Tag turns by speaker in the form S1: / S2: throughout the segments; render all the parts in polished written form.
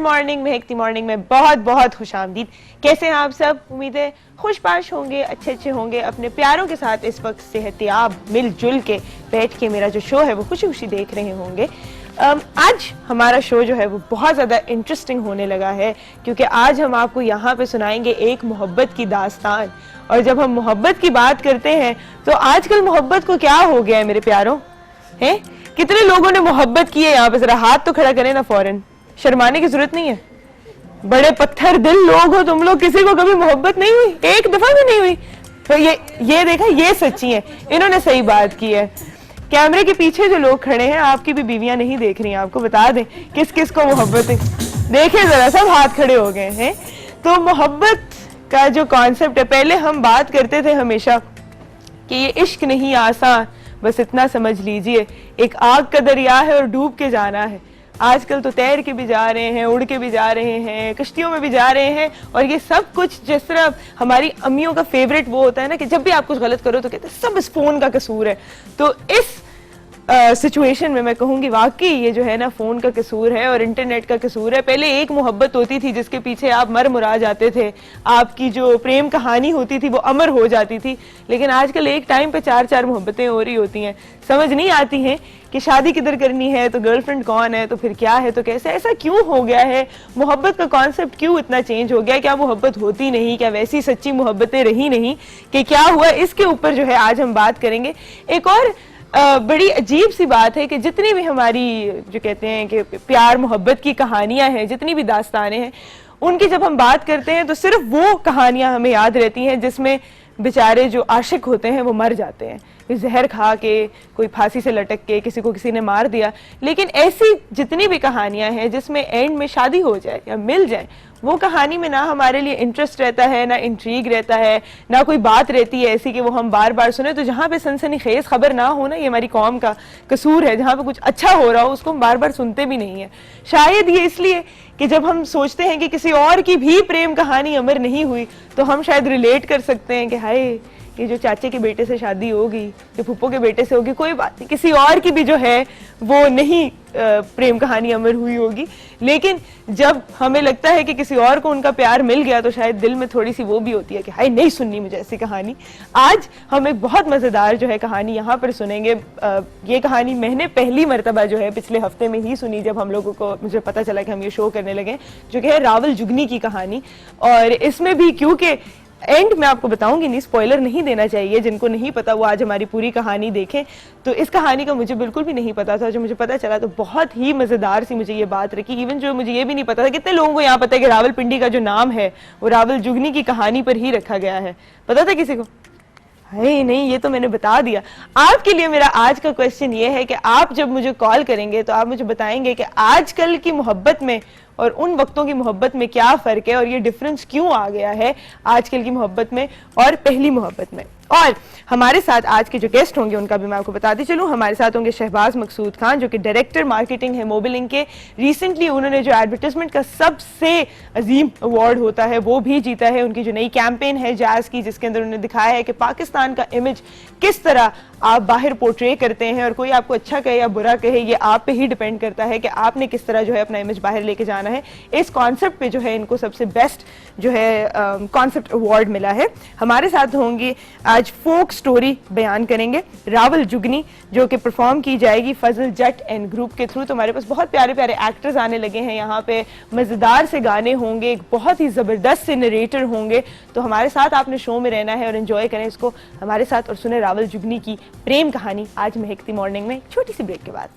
S1: Morning में हेक्ती morning में बहुत बहुत खुश आमदीद। कैसे हैं आप सब? उम्मीद है खुशबाश होंगे, अच्छे अच्छे होंगे, अपने प्यारों के साथ इस वक्त सेहतियाब मिलजुल के बैठ के मेरा जो शो है वो खुशी खुशी देख रहे होंगे। आज हमारा शो जो है वो बहुत ज़्यादा इंटरेस्टिंग होने लगा है क्योंकि आज हम आपको यहाँ पे सुनाएंगे एक मोहब्बत की दास्तान। और जब हम मोहब्बत की बात करते हैं तो आजकल मोहब्बत को क्या हो गया है मेरे प्यारों? हैं कितने लोगों ने मोहब्बत की है? यहाँ पे जरा हाथ तो खड़ा करें ना फौरन, शर्माने की जरूरत नहीं है। बड़े पत्थर दिल लोग हो तुम लोग, किसी को कभी मोहब्बत नहीं हुई? एक दफा भी नहीं हुई? तो ये देखा, ये सच्ची है, इन्होंने सही बात की है। कैमरे के पीछे जो लोग खड़े हैं, आपकी भी बीवियां नहीं देख रही हैं, आपको बता दें किस किस को मोहब्बत है। देखिए जरा, सब हाथ खड़े हो गए हैं। तो मोहब्बत का जो कॉन्सेप्ट है, पहले हम बात करते थे हमेशा कि ये इश्क नहीं आसान, बस इतना समझ लीजिए एक आग का दरिया है और डूब के जाना है। आजकल तो तैर के भी जा रहे हैं, उड़ के भी जा रहे हैं, कश्तियों में भी जा रहे हैं। और ये सब कुछ जिस तरह हमारी अम्मियों का फेवरेट वो होता है ना कि जब भी आप कुछ गलत करो तो कहते हैं सब इस फोन का कसूर है। तो इस सिचुएशन में मैं कहूँगी वाकई ये जो है ना फोन का कसूर है और इंटरनेट का कसूर है। पहले एक मोहब्बत होती थी जिसके पीछे आप मर मुरा जाते थे, आपकी जो प्रेम कहानी होती थी वो अमर हो जाती थी। लेकिन आजकल एक टाइम पे चार चार मोहब्बतें हो रही होती हैं। समझ नहीं आती हैं कि शादी किधर करनी है, तो गर्लफ्रेंड कौन है, तो फिर क्या है, तो कैसे, ऐसा क्यों हो गया है? मोहब्बत का कॉन्सेप्ट क्यों इतना चेंज हो गया? क्या मोहब्बत होती नहीं? क्या वैसी सच्ची मोहब्बतें रही नहीं? कि क्या हुआ? इसके ऊपर जो है आज हम बात करेंगे। एक और बड़ी अजीब सी बात है कि जितनी भी हमारी जो कहते हैं कि प्यार मोहब्बत की कहानियां हैं, जितनी भी दास्तानें हैं, उनकी जब हम बात करते हैं तो सिर्फ वो कहानियां हमें याद रहती हैं जिसमें बेचारे जो आशिक होते हैं वो मर जाते हैं, जहर खा के, कोई फांसी से लटक के, किसी को किसी ने मार दिया। लेकिन ऐसी जितनी भी कहानियां हैं जिसमें एंड में शादी हो जाए या मिल जाए, वो कहानी में ना हमारे लिए इंटरेस्ट रहता है, ना इंट्रीग रहता है, ना कोई बात रहती है ऐसी कि वो हम बार बार सुने। तो जहाँ पे सनसनीखेज खबर ना हो ना, ये हमारी कौम का कसूर है। जहाँ पे कुछ अच्छा हो रहा हो उसको हम बार बार सुनते भी नहीं है। शायद ये इसलिए कि जब हम सोचते हैं कि किसी और की भी प्रेम कहानी अमर नहीं हुई तो हम शायद रिलेट कर सकते हैं कि हाय कि जो चाचे के बेटे से शादी होगी, जो फूफो के बेटे से होगी, कोई बात नहीं, किसी और की भी जो है वो नहीं प्रेम कहानी अमर हुई होगी। लेकिन जब हमें लगता है कि किसी और को उनका प्यार मिल गया तो शायद दिल में थोड़ी सी वो भी होती है कि हाय नहीं सुननी मुझे ऐसी कहानी। आज हम एक बहुत मजेदार जो है कहानी यहाँ पर सुनेंगे। ये कहानी मैंने पहली मरतबा जो है पिछले हफ्ते में ही सुनी, जब हम लोगों को मुझे पता चला कि हम ये शो करने लगे, जो कि है रावल जुगनी की कहानी। और इसमें भी क्योंकि एंड में आपको बताऊंगी नहीं, स्पॉइलर नहीं देना चाहिए, जिनको नहीं पता वो आज हमारी पूरी कहानी देखें। तो इस कहानी का मुझे बिल्कुल भी नहीं पता था, जो मुझे पता चला तो बहुत ही मजेदार सी मुझे ये बात रखी। इवन जो मुझे ये भी नहीं पता था, कितने लोगों को यहाँ पता है कि रावलपिंडी का जो नाम है वो रावल जुगनी की कहानी पर ही रखा गया है? पता था किसी को? है नहीं, ये तो मैंने बता दिया। आपके लिए मेरा आज का क्वेश्चन ये है कि आप जब मुझे कॉल करेंगे तो आप मुझे बताएंगे कि आजकल की मोहब्बत में और उन वक्तों की मोहब्बत में क्या फर्क है और ये डिफरेंस क्यों आ गया है आजकल की मोहब्बत में और पहली मोहब्बत में। और हमारे साथ आज के जो गेस्ट होंगे उनका भी मैं आपको बताती चलूं। हमारे साथ होंगे शहबाज मकसूद खान, जो कि डायरेक्टर मार्केटिंग है मोबिलिंग के। रिसेंटली उन्होंने जो एडवर्टाइजमेंट का सबसे अजीम अवार्ड होता है वो भी जीता है। उनकी जो नई कैंपेन है जैज़ की, जिसके अंदर उन्होंने दिखाया है कि पाकिस्तान का इमेज किस तरह आप बाहर पोर्ट्रे करते हैं, और कोई आपको अच्छा कहे या बुरा कहे ये आप पे ही डिपेंड करता है कि आपने किस तरह जो है अपना इमेज बाहर लेके जाना है। इस कॉन्सेप्ट पे जो है इनको सबसे बेस्ट जो है कॉन्सेप्ट अवार्ड मिला है। हमारे साथ होंगे आज फोक स्टोरी बयान करेंगे रावल जुगनी, जो कि परफॉर्म की जाएगी फजल जट एंड ग्रुप के थ्रू। तो हमारे पास बहुत प्यारे प्यारे एक्टर्स आने लगे हैं यहाँ पे, मजेदार से गाने होंगे, एक बहुत ही जबरदस्त से नरेटर होंगे। तो हमारे साथ आपने शो में रहना है और एंजॉय करें इसको हमारे साथ और सुने रावल जुगनी की प्रेम कहानी आज महकती मॉर्निंग में, छोटी सी ब्रेक के बाद।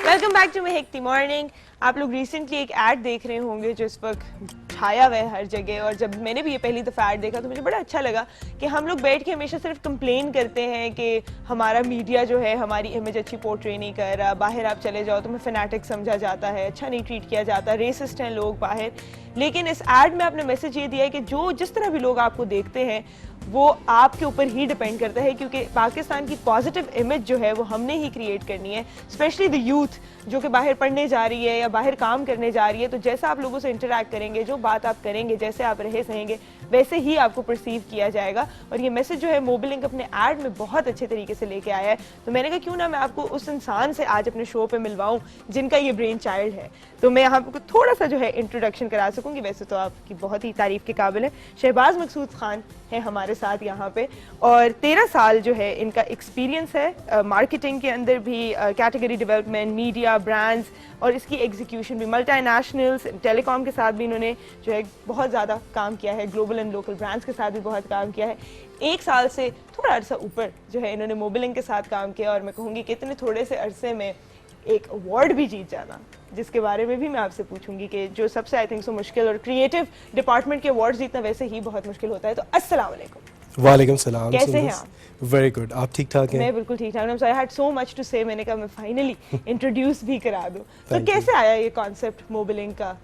S1: वेलकम बैक टू महकती मॉर्निंग। आप लोग रिसेंटली एक ऐड देख रहे होंगे जो इस वक्त छाया हुआ है हर जगह, और जब मैंने भी ये पहली दफ़ा ऐड देखा तो मुझे बड़ा अच्छा लगा कि हम लोग बैठ के हमेशा सिर्फ कंप्लेन करते हैं कि हमारा मीडिया जो है हमारी इमेज अच्छी पोर्ट्रे नहीं कर रहा, बाहर आप चले जाओ तो हमें फैनेटिक समझा जाता है, अच्छा नहीं ट्रीट किया जाता, रेसिस्ट हैं लोग बाहर। लेकिन इस ऐड में आपने मैसेज ये दिया है कि जो जिस तरह भी लोग आपको देखते हैं वो आपके ऊपर ही डिपेंड करता है, क्योंकि पाकिस्तान की पॉजिटिव इमेज जो है वो हमने ही क्रिएट करनी है, स्पेशली द यूथ जो कि बाहर पढ़ने जा रही है या बाहर काम करने जा रही है। तो जैसा आप लोगों से इंटरेक्ट करेंगे, जो बात आप करेंगे, जैसे आप रहे सहेंगे, वैसे ही आपको परसीव किया जाएगा। और ये मैसेज जो है मोबिलिंक अपने ऐड में बहुत अच्छे तरीके से लेके आया है। तो मैंने कहा क्यों ना मैं आपको उस इंसान से आज अपने शो पे मिलवाऊं जिनका ये ब्रेन चाइल्ड है। तो मैं यहाँ आपको थोड़ा सा जो है इंट्रोडक्शन करा सकूंगी, वैसे तो आपकी बहुत ही तारीफ के काबिल है। शहबाज मकसूद खान है हमारे साथ यहाँ पे, और 13 साल जो है इनका एक्सपीरियंस है मार्केटिंग के अंदर भी, कैटेगरी डेवलपमेंट, मीडिया, ब्रांड्स, और इसकी एग्जीक्यूशन भी मल्टीनेशनल्स, टेलीकॉम के साथ भी इन्होंने जो है बहुत ज़्यादा काम किया है, ग्लोबल एंड लोकल ब्रांड्स के साथ भी बहुत काम किया है। 1 साल से थोड़ा अरसा ऊपर जो है इन्होंने मोबिलिंक के साथ काम किया, और मैं कहूँगी कि इतने थोड़े से अरसे में एक अवार्ड भी जीत जाना, जिसके बारे में भी मैं आपसे पूछूंगी कि जो सबसे आई थिंक सो मुश्किल, और क्रिएटिव डिपार्टमेंट के अवार्ड जीतना वैसे ही बहुत मुश्किल होता है। तो अस्सलाम वालेकुम।
S2: वालेकुम सलाम।
S1: कैसे हैं आप?
S2: वेरी गुड, आप ठीक ठाक हैं?
S1: मैं बिल्कुल ठीक ठाक हूँ। I had so much to say, मैंने कहा मैं फाइनली इंट्रोड्यूस भी करा दूँ। तो कैसे आया ये कॉन्सेप्ट मोबिलिंक का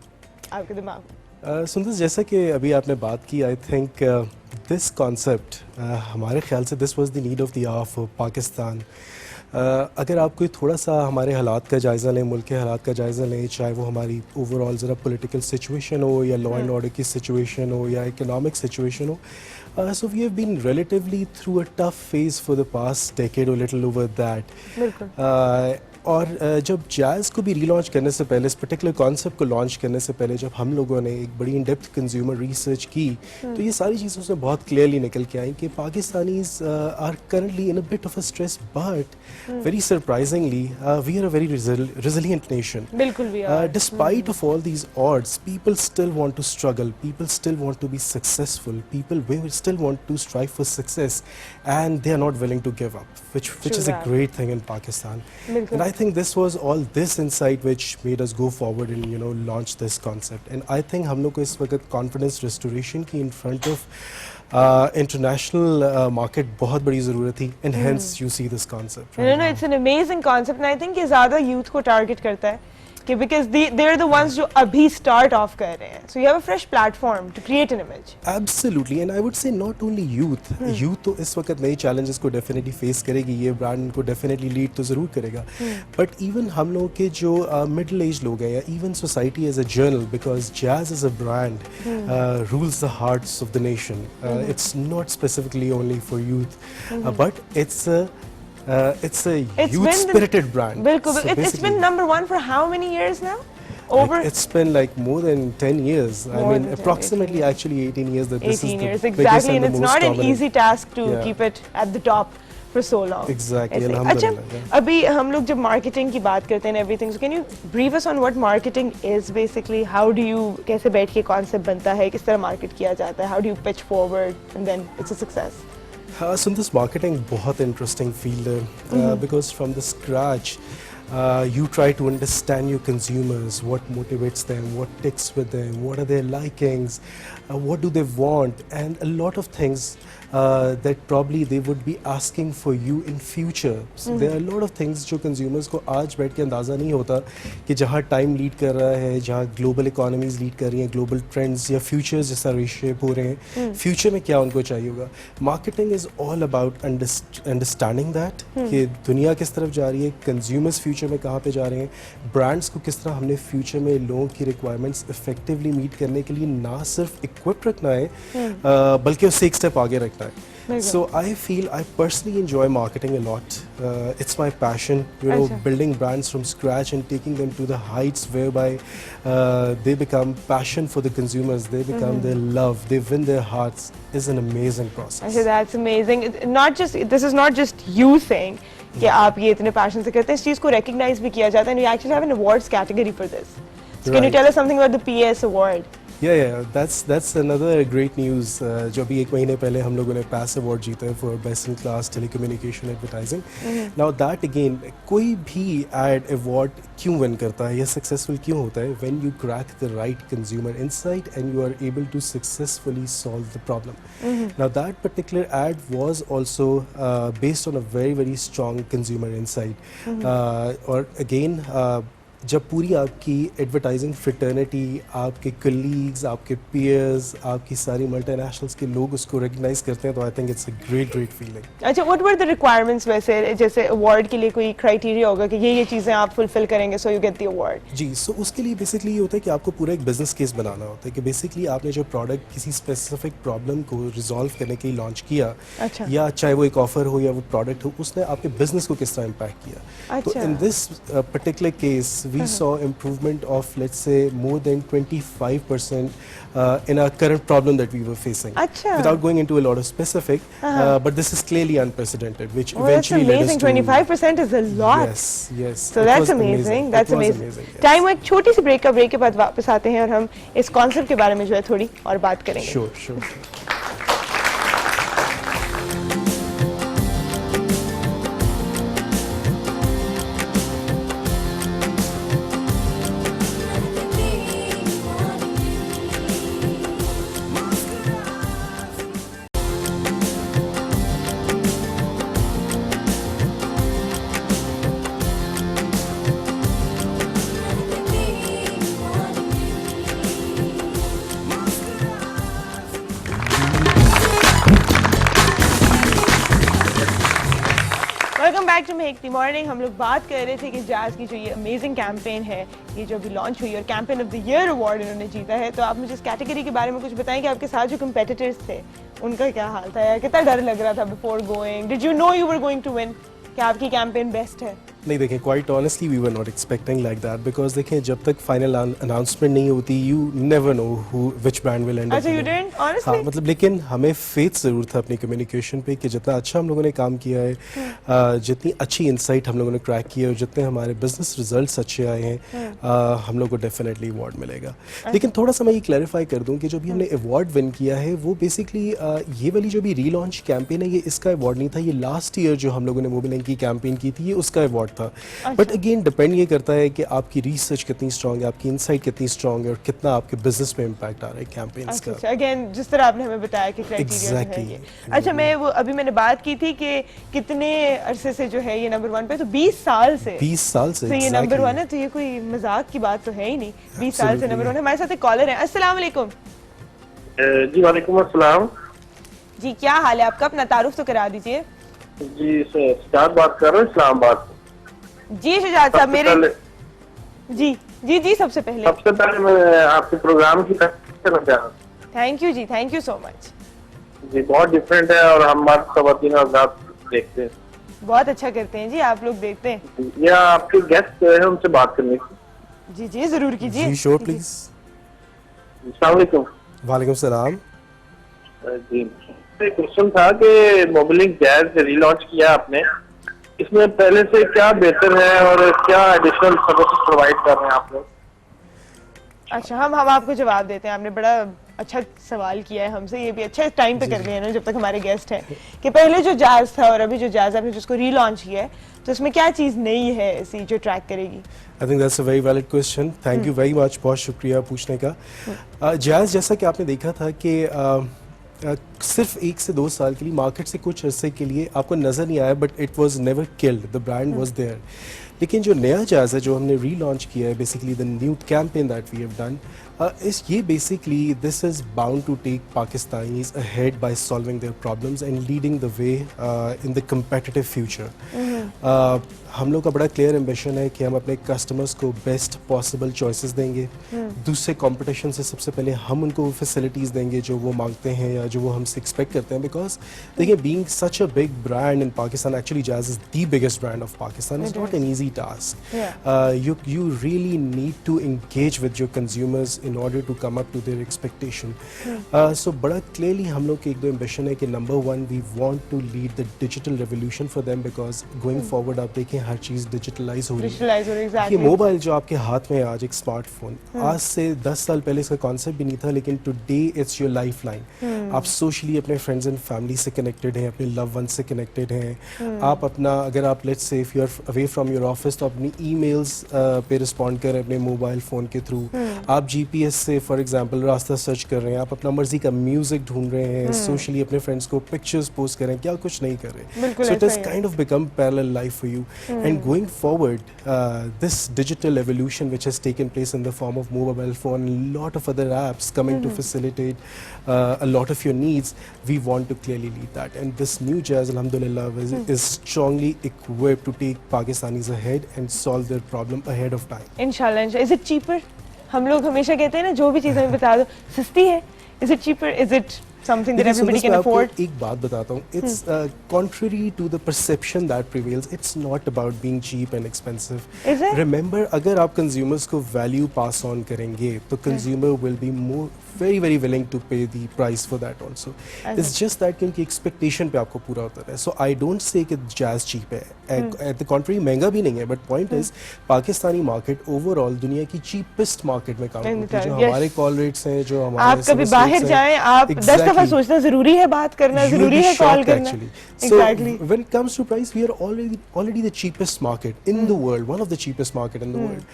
S1: आपके दिमाग में?
S2: सुंदर, जैसा कि अभी आपने बात की, आई थिंक दिस कॉन्सेप्ट हमारे ख्याल से this was the need of the hour for Pakistan. अगर आप कोई थोड़ा सा हमारे हालात का जायज़ा लें, मुल्क के हालात का जायज़ा लें, चाहे वो हमारी ओवरऑल ज़रा पॉलिटिकल सिचुएशन हो या लॉ एंड ऑर्डर की सिचुएशन हो या इकोनॉमिक सिचुएशन हो, so we have been relatively through a tough phase for the past decade or little over that. बिल्कुल। और जब जैज़ को भी रीलॉन्च करने से पहले, इस पर्टिकुलर कॉन्सेप्ट को लॉन्च करने से पहले, जब हम लोगों ने एक बड़ी इन डेप्थ कंज्यूमर रिसर्च की, तो ये सारी चीज़ों से बहुत क्लियरली निकल के आई कि Pakistanis are currently in a bit of a stress, but very surprisingly we are a very resilient nation.
S1: बिल्कुल भी are.
S2: Despite of all these odds, people still want to struggle, people still want to be successful, people will still want to strive for success, and they are not willing to give up, which is a great thing in Pakistan. And I think this was all this insight which made us go forward and launch this concept. And I think हम लोग को इस वक्त confidence restoration की in front of international market बहुत बड़ी ज़रूरत थी, and hence you see this concept.
S1: No, it's an amazing concept, and I think ये ज़्यादा youth को target करता है कि because they are the ones जो अभी start off कर रहे हैं, so you have a fresh platform to create an image.
S2: Absolutely, and I would say not only youth, youth तो इस वक्त नई challenges को definitely face करेगी, ये brand को definitely lead तो ज़रूर करेगा, but even हम लोगों के जो middle age लोग हैं, या even society as a journal, because jazz as a brand rules the hearts of the nation. It's not specifically only for youth, but it's a youth-spirited brand.
S1: बिल्कुल, so it's been number 1 for how many years now? Over?
S2: It's been like more than 10 years. I mean, approximately 18 actually 18 years that this is the
S1: years,
S2: exactly,
S1: and it's not an easy task to keep it at the top for so long.
S2: Exactly.
S1: अच्छा, अभी हम लोग जब marketing की बात करते हैं everything, so can you brief us on what marketing is basically? How do you, कैसे बैठ के concept बनता है, किस तरह market किया जाता है, how do you pitch forward and then it's a success?
S2: So this marketing बहुत interesting field है, because from the scratch you try to understand your consumers, what motivates them, what ticks with them, what are their likings, what do they want, and a lot of things that probably they would be asking for you in future. So there are a lot of things जो consumers को आज बैठ के अंदाज़ा नहीं होता कि जहाँ time lead कर रहा है, जहाँ global economies lead कर रही हैं, global trends या futures जैसा reshape हो रहे हैं, future में क्या उनको चाहिए होगा. Marketing is all about understanding that कि दुनिया किस तरफ जा रही है, consumers future में कहाँ पे जा रहे हैं, brands को किस तरह हमने future में लोगों की requirements effectively meet करने के लिए ना सिर्फ equipped रखना है, बल्कि उससे एक step आगे रखना है. So I feel I personally enjoy marketing a lot. It's my passion, building brands from scratch and taking them to the heights whereby they become passion for the consumers, they become their love, they win their hearts, is an amazing process.
S1: Okay, that's amazing. This is not just you saying कि आप ये इतने passion से करते हैं, इस चीज़ को recognize भी किया जाता है, and you actually have an awards category for this. So can you tell us something about the PS award?
S2: that's another great news. जो अभी एक महीने पहले हम लोगों ने PAS अवार्ड जीता है for Best in Class Telecommunication Advertising. Now that again, कोई भी ad award क्यों win करता है या successful क्यों होता है? When you crack the right consumer insight and you are able to successfully solve the problem. Now that particular ad was also based on a very strong consumer insight. और again जब पूरी आपकी advertising fraternity, आपके colleagues, आपके peers, आपकी सारी multinationals के लोग उसको रिकग्नाइज करते हैं तो I think it's a great feeling.
S1: अच्छा, व्हाट वर द रिक्वायरमेंट्स वैसे, जैसे अवार्ड के लिए कोई क्राइटेरिया होगा कि ये चीज़ें आप फुलफिल करेंगे so you get the award?
S2: जी, सो उसके लिए बेसिकली ये होता है कि आपको पूरा एक बिजनेस केस बनाना होता है कि बेसिकली आपने जो प्रोडक्ट किसी स्पेसिफिक प्रॉब्लम को रिजॉल्व करने के लिए लॉन्च किया,
S1: अच्छा,
S2: या चाहे वो एक ऑफर हो या वो प्रोडक्ट हो, उसने आपके बिजनेस को किस तरह इम्पैक्ट किया. तो in this particular case we saw improvement of, let's say, more than 25% in our current problem that we were facing.
S1: Achha.
S2: Without going into a lot of specific, but this is clearly unprecedented, which
S1: Oh,
S2: eventually
S1: that's
S2: led us
S1: amazing.
S2: to
S1: 25% is a lot.
S2: Yes.
S1: So
S2: It
S1: that's
S2: was
S1: amazing.
S2: It
S1: That's
S2: was
S1: amazing.
S2: yes.
S1: Time एक छोटी सी break के बाद वापस आते हैं और हम इस कॉन्सेप्ट के बारे में जो है थोड़ी और बात करेंगे.
S2: Sure.
S1: Welcome back to make the morning. हम लोग बात कर रहे थे कि जाज की जो ये अमेजिंग कैंपेन है, ये जो अभी लॉन्च हुई और campaign of the year award इन्होंने जीता है, तो आप मुझे इस कैटेगरी के बारे में कुछ बताएं कि आपके साथ जो कंपेटिटर्स थे उनका क्या हाल था या कितना डर लग रहा था before going? Did you know you were going to win, कि आपकी कैंपेन बेस्ट है?
S2: नहीं, देखें, quite honestly we were not expecting like that, because देखें जब तक फाइनल अनाउंसमेंट नहीं होती you never know which brand will end up.
S1: अच्छा, यू डिडंट ऑनेस्टली?
S2: हाँ, मतलब लेकिन हमें फेथ ज़रूर था अपनी कम्युनिकेशन पे कि जितना अच्छा हम लोगों ने काम किया है, जितनी अच्छी इंसाइट हम लोगों ने क्रैक किया है और जितने हमारे बिजनेस रिजल्ट्स अच्छे आए हैं, हम लोग को डेफिनेटली अवार्ड मिलेगा. लेकिन थोड़ा सा मैं ये क्लैरिफाई कर दूं कि जो भी हमने अवार्ड विन किया है वो बेसिकली ये वाली जो भी रीलॉन्च कैंपेन है, ये इसका अवार्ड नहीं था. ये लास्ट ईयर जो हम लोगों ने मोबिलिंग की कैंपेन की थी, ये उसका अवार्ड था. बट अगेन डिपेंड ये करता है कि आपकी रिसर्च कितनी स्ट्रांग है, आपकी इंसाइट कितनी स्ट्रांग है और कितना आपके बिजनेस में इम्पैक्ट आ रहा है कैंपेन्स का.
S1: अच्छा, अगेन जिस तरह आपने हमें बताया कि क्राइटेरिया है ये. अच्छा, मैं वो अभी मैंने बात की थी कि कितने अरसे से जो है ये नंबर 1 पे, तो 20 साल से.
S2: 20 साल से
S1: तो ये नंबर 1 है, तो ये कोई मजाक की बात तो है ही नहीं. 20 साल से नंबर 1 है. हमारे साथ एक कॉलर है. अस्सलाम वालेकुम.
S3: जी वालेकुम अस्सलाम.
S1: जी, क्या हाल है आपका? अपना तारुफ तो करा दीजिए.
S3: जी सर, बात कर रहे हैं इस्लामाबाद.
S1: जी शुजात साहब, मेरे जी सबसे पहले
S3: मैं आपके प्रोग्राम की तारीफ करना चाह रहा हूँ.
S1: Thank you so much.
S3: जी, बहुत डिफरेंट है और हम बात खवातीन और आप देखते हैं.
S1: बहुत अच्छा करते हैं जी, आप लोग देखते हैं.
S3: या आपके गेस्ट है, उनसे बात करनी थी.
S1: जी जरूर कीजिए.
S2: जी श्योर प्लीज.
S3: अस्सलाम वालेकुम.
S2: वालेकुम सलाम.
S3: जी, एक क्वेश्चन था कि मोबिलिंग जैज रीलॉन्च किया आपने, इसमें पहले से क्या बेहतर है और क्या एडिशनल सर्विसेज प्रोवाइड कर रहे हैं आप लोग?
S1: अच्छा, हम आपको जवाब देते हैं. आपने बड़ा अच्छा सवाल किया है हमसे, ये भी अच्छा टाइम पे कर लिया है ना जब तक हमारे गेस्ट हैं, कि पहले जो जाज था और अभी जो जाज आपने जिसको रीलॉन्च किया है, तो इसमें क्या चीज़ नई है ऐसी जो ट्रैक करेगी?
S2: I think that's a very valid question. Thank you very much, बहुत शुक्रिया पूछने का. जाज जैसा कि आपने देखा था कि सिर्फ 1 से 2 साल के लिए, मार्केट से कुछ अरसे के लिए आपको नज़र नहीं आया, but it was never killed, the brand was there. लेकिन जो नया जाज है जो हमने रीलॉन्च किया है, basically the new campaign that we have done, ये basically this is bound to take Pakistanis ahead by solving their problems and leading the way in the competitive future. हम लोग का बड़ा क्लियर एम्बिशन है कि हम अपने कस्टमर्स को बेस्ट पॉसिबल चॉइसेस देंगे. दूसरे कंपटीशन से सबसे पहले हम उनको फैसिलिटीज़ देंगे जो वो मांगते हैं या जो वो हमसे एक्सपेक्ट करते हैं. बिकॉज देखिए, being such a big brand in Pakistan, actually Jazz is the biggest brand of Pakistan. It's not an easy task. You really need to engage with your consumers in order to come up to their expectation. So बड़ा clearly हम लोग की एक दो ambition है कि number 1 we want to lead the digital revolution for them, because going forward आप देखें हर चीज़ डिजिटलाइज हो रही है।
S1: डिजिटलाइज हो रही है,
S2: ये
S1: एग्जैक्टली।
S2: मोबाइल जो आपके हाथ में है आज, एक स्मार्टफोन, आज से 10 साल पहले इसका कॉन्सेप्ट भी नहीं था, लेकिन today it's your life line. आप सोशली अपने फ्रेंड्स एंड फैमिली से कनेक्टेड हैं, अपने लव वन से कनेक्टेड हैं। आप अपना, अगर आप let's say if you are away from your office, तो अपनी ईमेल्स पे रिस्पॉन्ड करें अपने मोबाइल फ़ोन के थ्रू। आप जीपीएस से फॉर एग्जांपल रास्ता सर्च कर रहे हैं, आप अपना मर्जी का म्यूजिक ढूंढ रहे हैं, सोशली अपने फ्रेंड्स को पिक्चर्स पोस्ट करें, क्या कुछ नहीं कर रहे।
S1: बिल्कुल
S2: सो इट
S1: ऐसा
S2: इज
S1: ही है।
S2: Kind of become parallel life for you, and going forward this digital evolution which has taken place in the form of mobile phone, a lot of other apps coming to facilitate a lot of your needs, we want to clearly lead that, and this new Jazz, alhamdulillah, is strongly equipped to take Pakistanis ahead and solve their problem ahead of time.
S1: इंशाल्लाह। Is it cheaper? हम लोग हमेशा कहते हैं ना, जो भी चीज़ हमें बता दो सस्ती है। Is it cheaper? Is it something that
S2: देखिए,
S1: everybody
S2: सुंदर,
S1: can
S2: मैं आपको
S1: afford?
S2: एक बात बताता हूँ, it's contrary to the perception that prevails, it's not about being cheap and expensive.
S1: Is it?
S2: Remember, अगर आप consumers को value pass on करेंगे, तो consumer will be more very willing to pay the price for that also. It's just that कि उनकी expectation पे आपको पूरा होता है. So I don't say कि jazz cheap है. At the contrary, महंगा भी नहीं है. But point is, Pakistani market overall दुनिया की cheapest market में काम करती है. जो
S1: Yes.
S2: हमारे call rates हैं, जो हमारे
S1: आप कभी
S2: SMS
S1: बाहर
S2: rates हैं,
S1: जाएं, आप 10 दफा
S2: exactly.
S1: सोचना जरूरी है बात करना,
S2: You will
S1: जरूरी
S2: be
S1: है कॉल
S2: shocked
S1: करना।
S2: actually.
S1: Exactly.
S2: So when it comes to price, we are already the cheapest market in the world, one of the cheapest market in the world.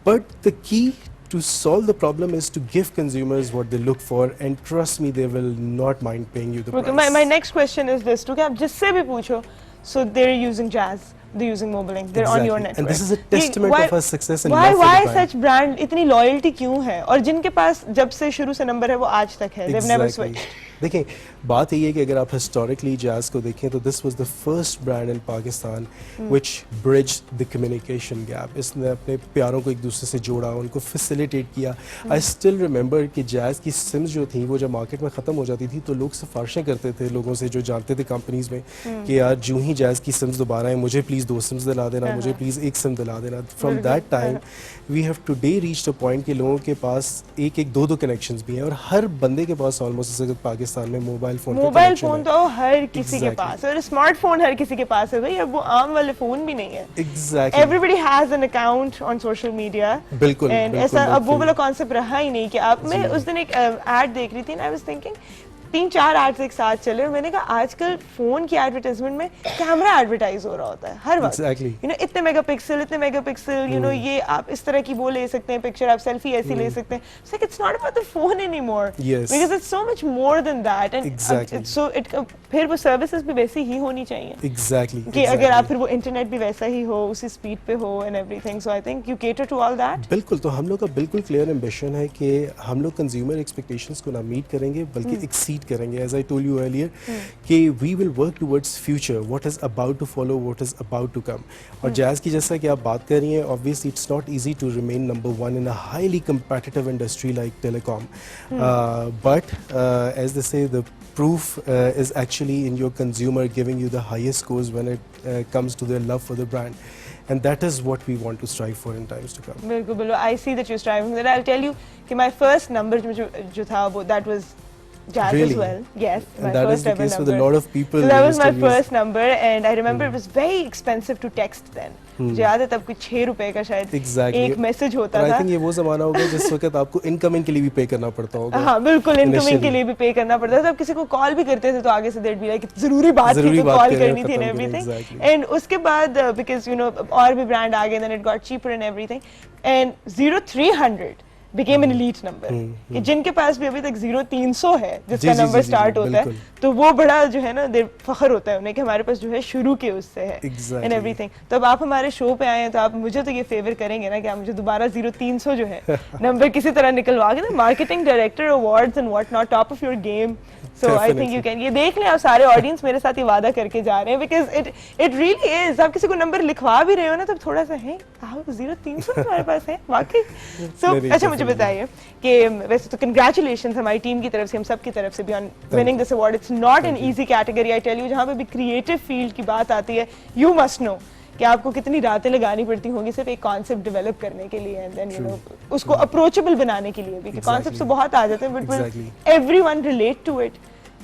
S2: But the key to solve the problem is to give consumers what they look for, and trust me, they will not mind paying you the
S1: Okay,
S2: price.
S1: my next question is this, तो क्या आप जिससे भी पूछो, so they're using Jazz, they're using Mobilink, they're on your
S2: Exactly.
S1: network.
S2: And this is a testament
S1: Why-
S2: of our success and
S1: why
S2: love for the
S1: why
S2: brand.
S1: such brand? इतनी loyalty क्यों है? और जिनके पास जब से शुरू से number है वो आज तक है, they've never
S2: Exactly.
S1: switched.
S2: देखें, बात यही है कि अगर आप हिस्टोरिकली जैज़ को देखें तो this was the first brand in Pakistan which bridged the communication gap. इसने अपने प्यारों को एक दूसरे से जोड़ा, उनको फैसिलिटेट किया। आई स्टिल रिमेंबर कि जैज़ की सिम्स जो थी वो जब मार्केट में ख़त्म हो जाती थी तो लोग सिफारिशें करते थे लोगों से जो जानते थे कंपनीज में कि यार जो ही जैज़ की सिम्स दोबारा आए, मुझे प्लीज़ 2 सिम्स दिला देना, मुझे प्लीज़ 1 सिम दिला देना। From that time we have today reached a point कि लोगों के पास 1-1, 2-2 कनेक्शंस भी हैं, और हर बंदे के पास ऑलमोस्ट इस वक्त पाकिस्तान में मोबाइल
S1: फोन तो हर किसी के
S2: Exactly.
S1: पास है, और स्मार्टफोन हर किसी के पास है भाई, अब वो आम वाले फोन भी नहीं है।
S2: Exactly.
S1: Everybody has an account on social media.
S2: बिल्कुल,
S1: And
S2: बिल्कुल,
S1: ऐसा अब वो
S2: बिल्कुल।
S1: वाला कॉन्सेप्ट रहा ही नहीं कि आप, मैं उस दिन एक एड देख रही थी and I was thinking 3-4 ads एक साथ चले, और मैंने कहा आजकल फोन की एडवर्टाइजमेंट में कैमरा एडवर्टाइज हो रहा होता है हर वक्त।
S2: Exactly.
S1: यू नो इतने मेगापिक्सल, यू नो ये आप इस तरह की वो ले सकते हैं पिक्चर, आप सेल्फी ऐसी ले सकते हैं। It's like it's not about the phone anymore.
S2: Yes.
S1: Because it's so much more than that. And
S2: Exactly.
S1: so it फिर वो सर्विसेज भी वैसी ही होनी चाहिए
S2: एग्जैक्टली
S1: कि अगर आप फिर वो इंटरनेट भी वैसा ही हो, उसी स्पीड पे हो and everything. So I think you cater to all that.
S2: बिल्कुल, तो हम लोग का बिल्कुल क्लियर एम्बिशन है कि हम लोग कंज्यूमर एक्सपेक्टेशंस को ना मीट करेंगे बल्कि एक्सीड करेंगे। As I told you earlier कि we will work towards future, what is about to follow, what is about to come. और जैज़ की जैसा कि आप बात कर रही हैं, obviously it's not easy to remain number 1 in a highly competitive industry like telecom, but as they say, the proof is actually in your consumer giving you the highest scores when it comes to their love for the brand, and that is what we want to strive for in times to come.
S1: बिल्कुल बिल्कुल, I see that you striving that. I will tell you कि my first number जो था वो that was Jazz
S2: Really?
S1: as well. Yes, my
S2: And that
S1: first
S2: is the
S1: ever
S2: case
S1: number.
S2: with a lot of people.
S1: So that
S2: who
S1: was my
S2: used to use-
S1: first number, and I remember it was very expensive to text then. मुझे याद है तब कुछ 6 रुपए का शायद
S2: Exactly.
S1: एक message होता
S2: और
S1: था।
S2: I think ये वो ज़माना होगा जिस वक्त आपको इनकमिंग के लिए भी पे करना पड़ता होगा।
S1: हाँ बिल्कुल, इनकमिंग के
S2: Initially.
S1: लिए भी पे करना पड़ता था। अब किसी को कॉल भी करते थे तो आगे से देट बी लाइक जरूरी बात थी
S2: जरूरी
S1: तो
S2: बात
S1: कॉल
S2: करें,
S1: करनी थी एंड
S2: खत्म करें,
S1: एवरीथिंग।
S2: exactly.
S1: एंड उसके बाद बिकॉज यू नो और भी ब्रांड आ गए, then it got cheaper and everything, and 0300 became an elite number कि जिनके पास भी अभी तक 0300 है जिसका
S2: जी,
S1: नंबर
S2: जी,
S1: स्टार्ट होता है,
S2: बिल्कुल।
S1: तो वो बड़ा जो है ना फखर होता है उन्हें कि हमारे पास जो है शुरू के उससे है
S2: Exactly.
S1: And everything. तो अब आप हमारे शो पे आए हैं तो आप मुझे तो ये फेवर करेंगे ना कि आप मुझे दोबारा 0300 जो है नंबर किसी तरह निकलवा के ना, marketing director awards and what not, top of your game. So I think you can, ये देख लें आप सारे ऑडियंस मेरे साथ ये वादा करके जा रहे हैं, बिकॉज इट रियली इज। आप किसी को नंबर लिखवा भी रहे हो ना तब थोड़ा सा है 0300 हमारे पास है वाकई। सो अच्छा मुझे बताइए कि वैसे तो कंग्रेचुलेशंस हमारी टीम की तरफ से, हम सब की तरफ से भी on winning this award. It's not an easy category, I tell you. जहाँ पे भी क्रिएटिव फील्ड की बात आती है, यू मस्ट नो कि आपको कितनी रातें लगानी पड़ती होंगी सिर्फ एक कॉन्सेप्ट डेवलप करने के लिए, एंड देन यू नो उसको अप्रोचेबल बनाने के लिए भी। कि कॉन्सेप्ट तो बहुत आ जाते हैं but will everyone relate to it,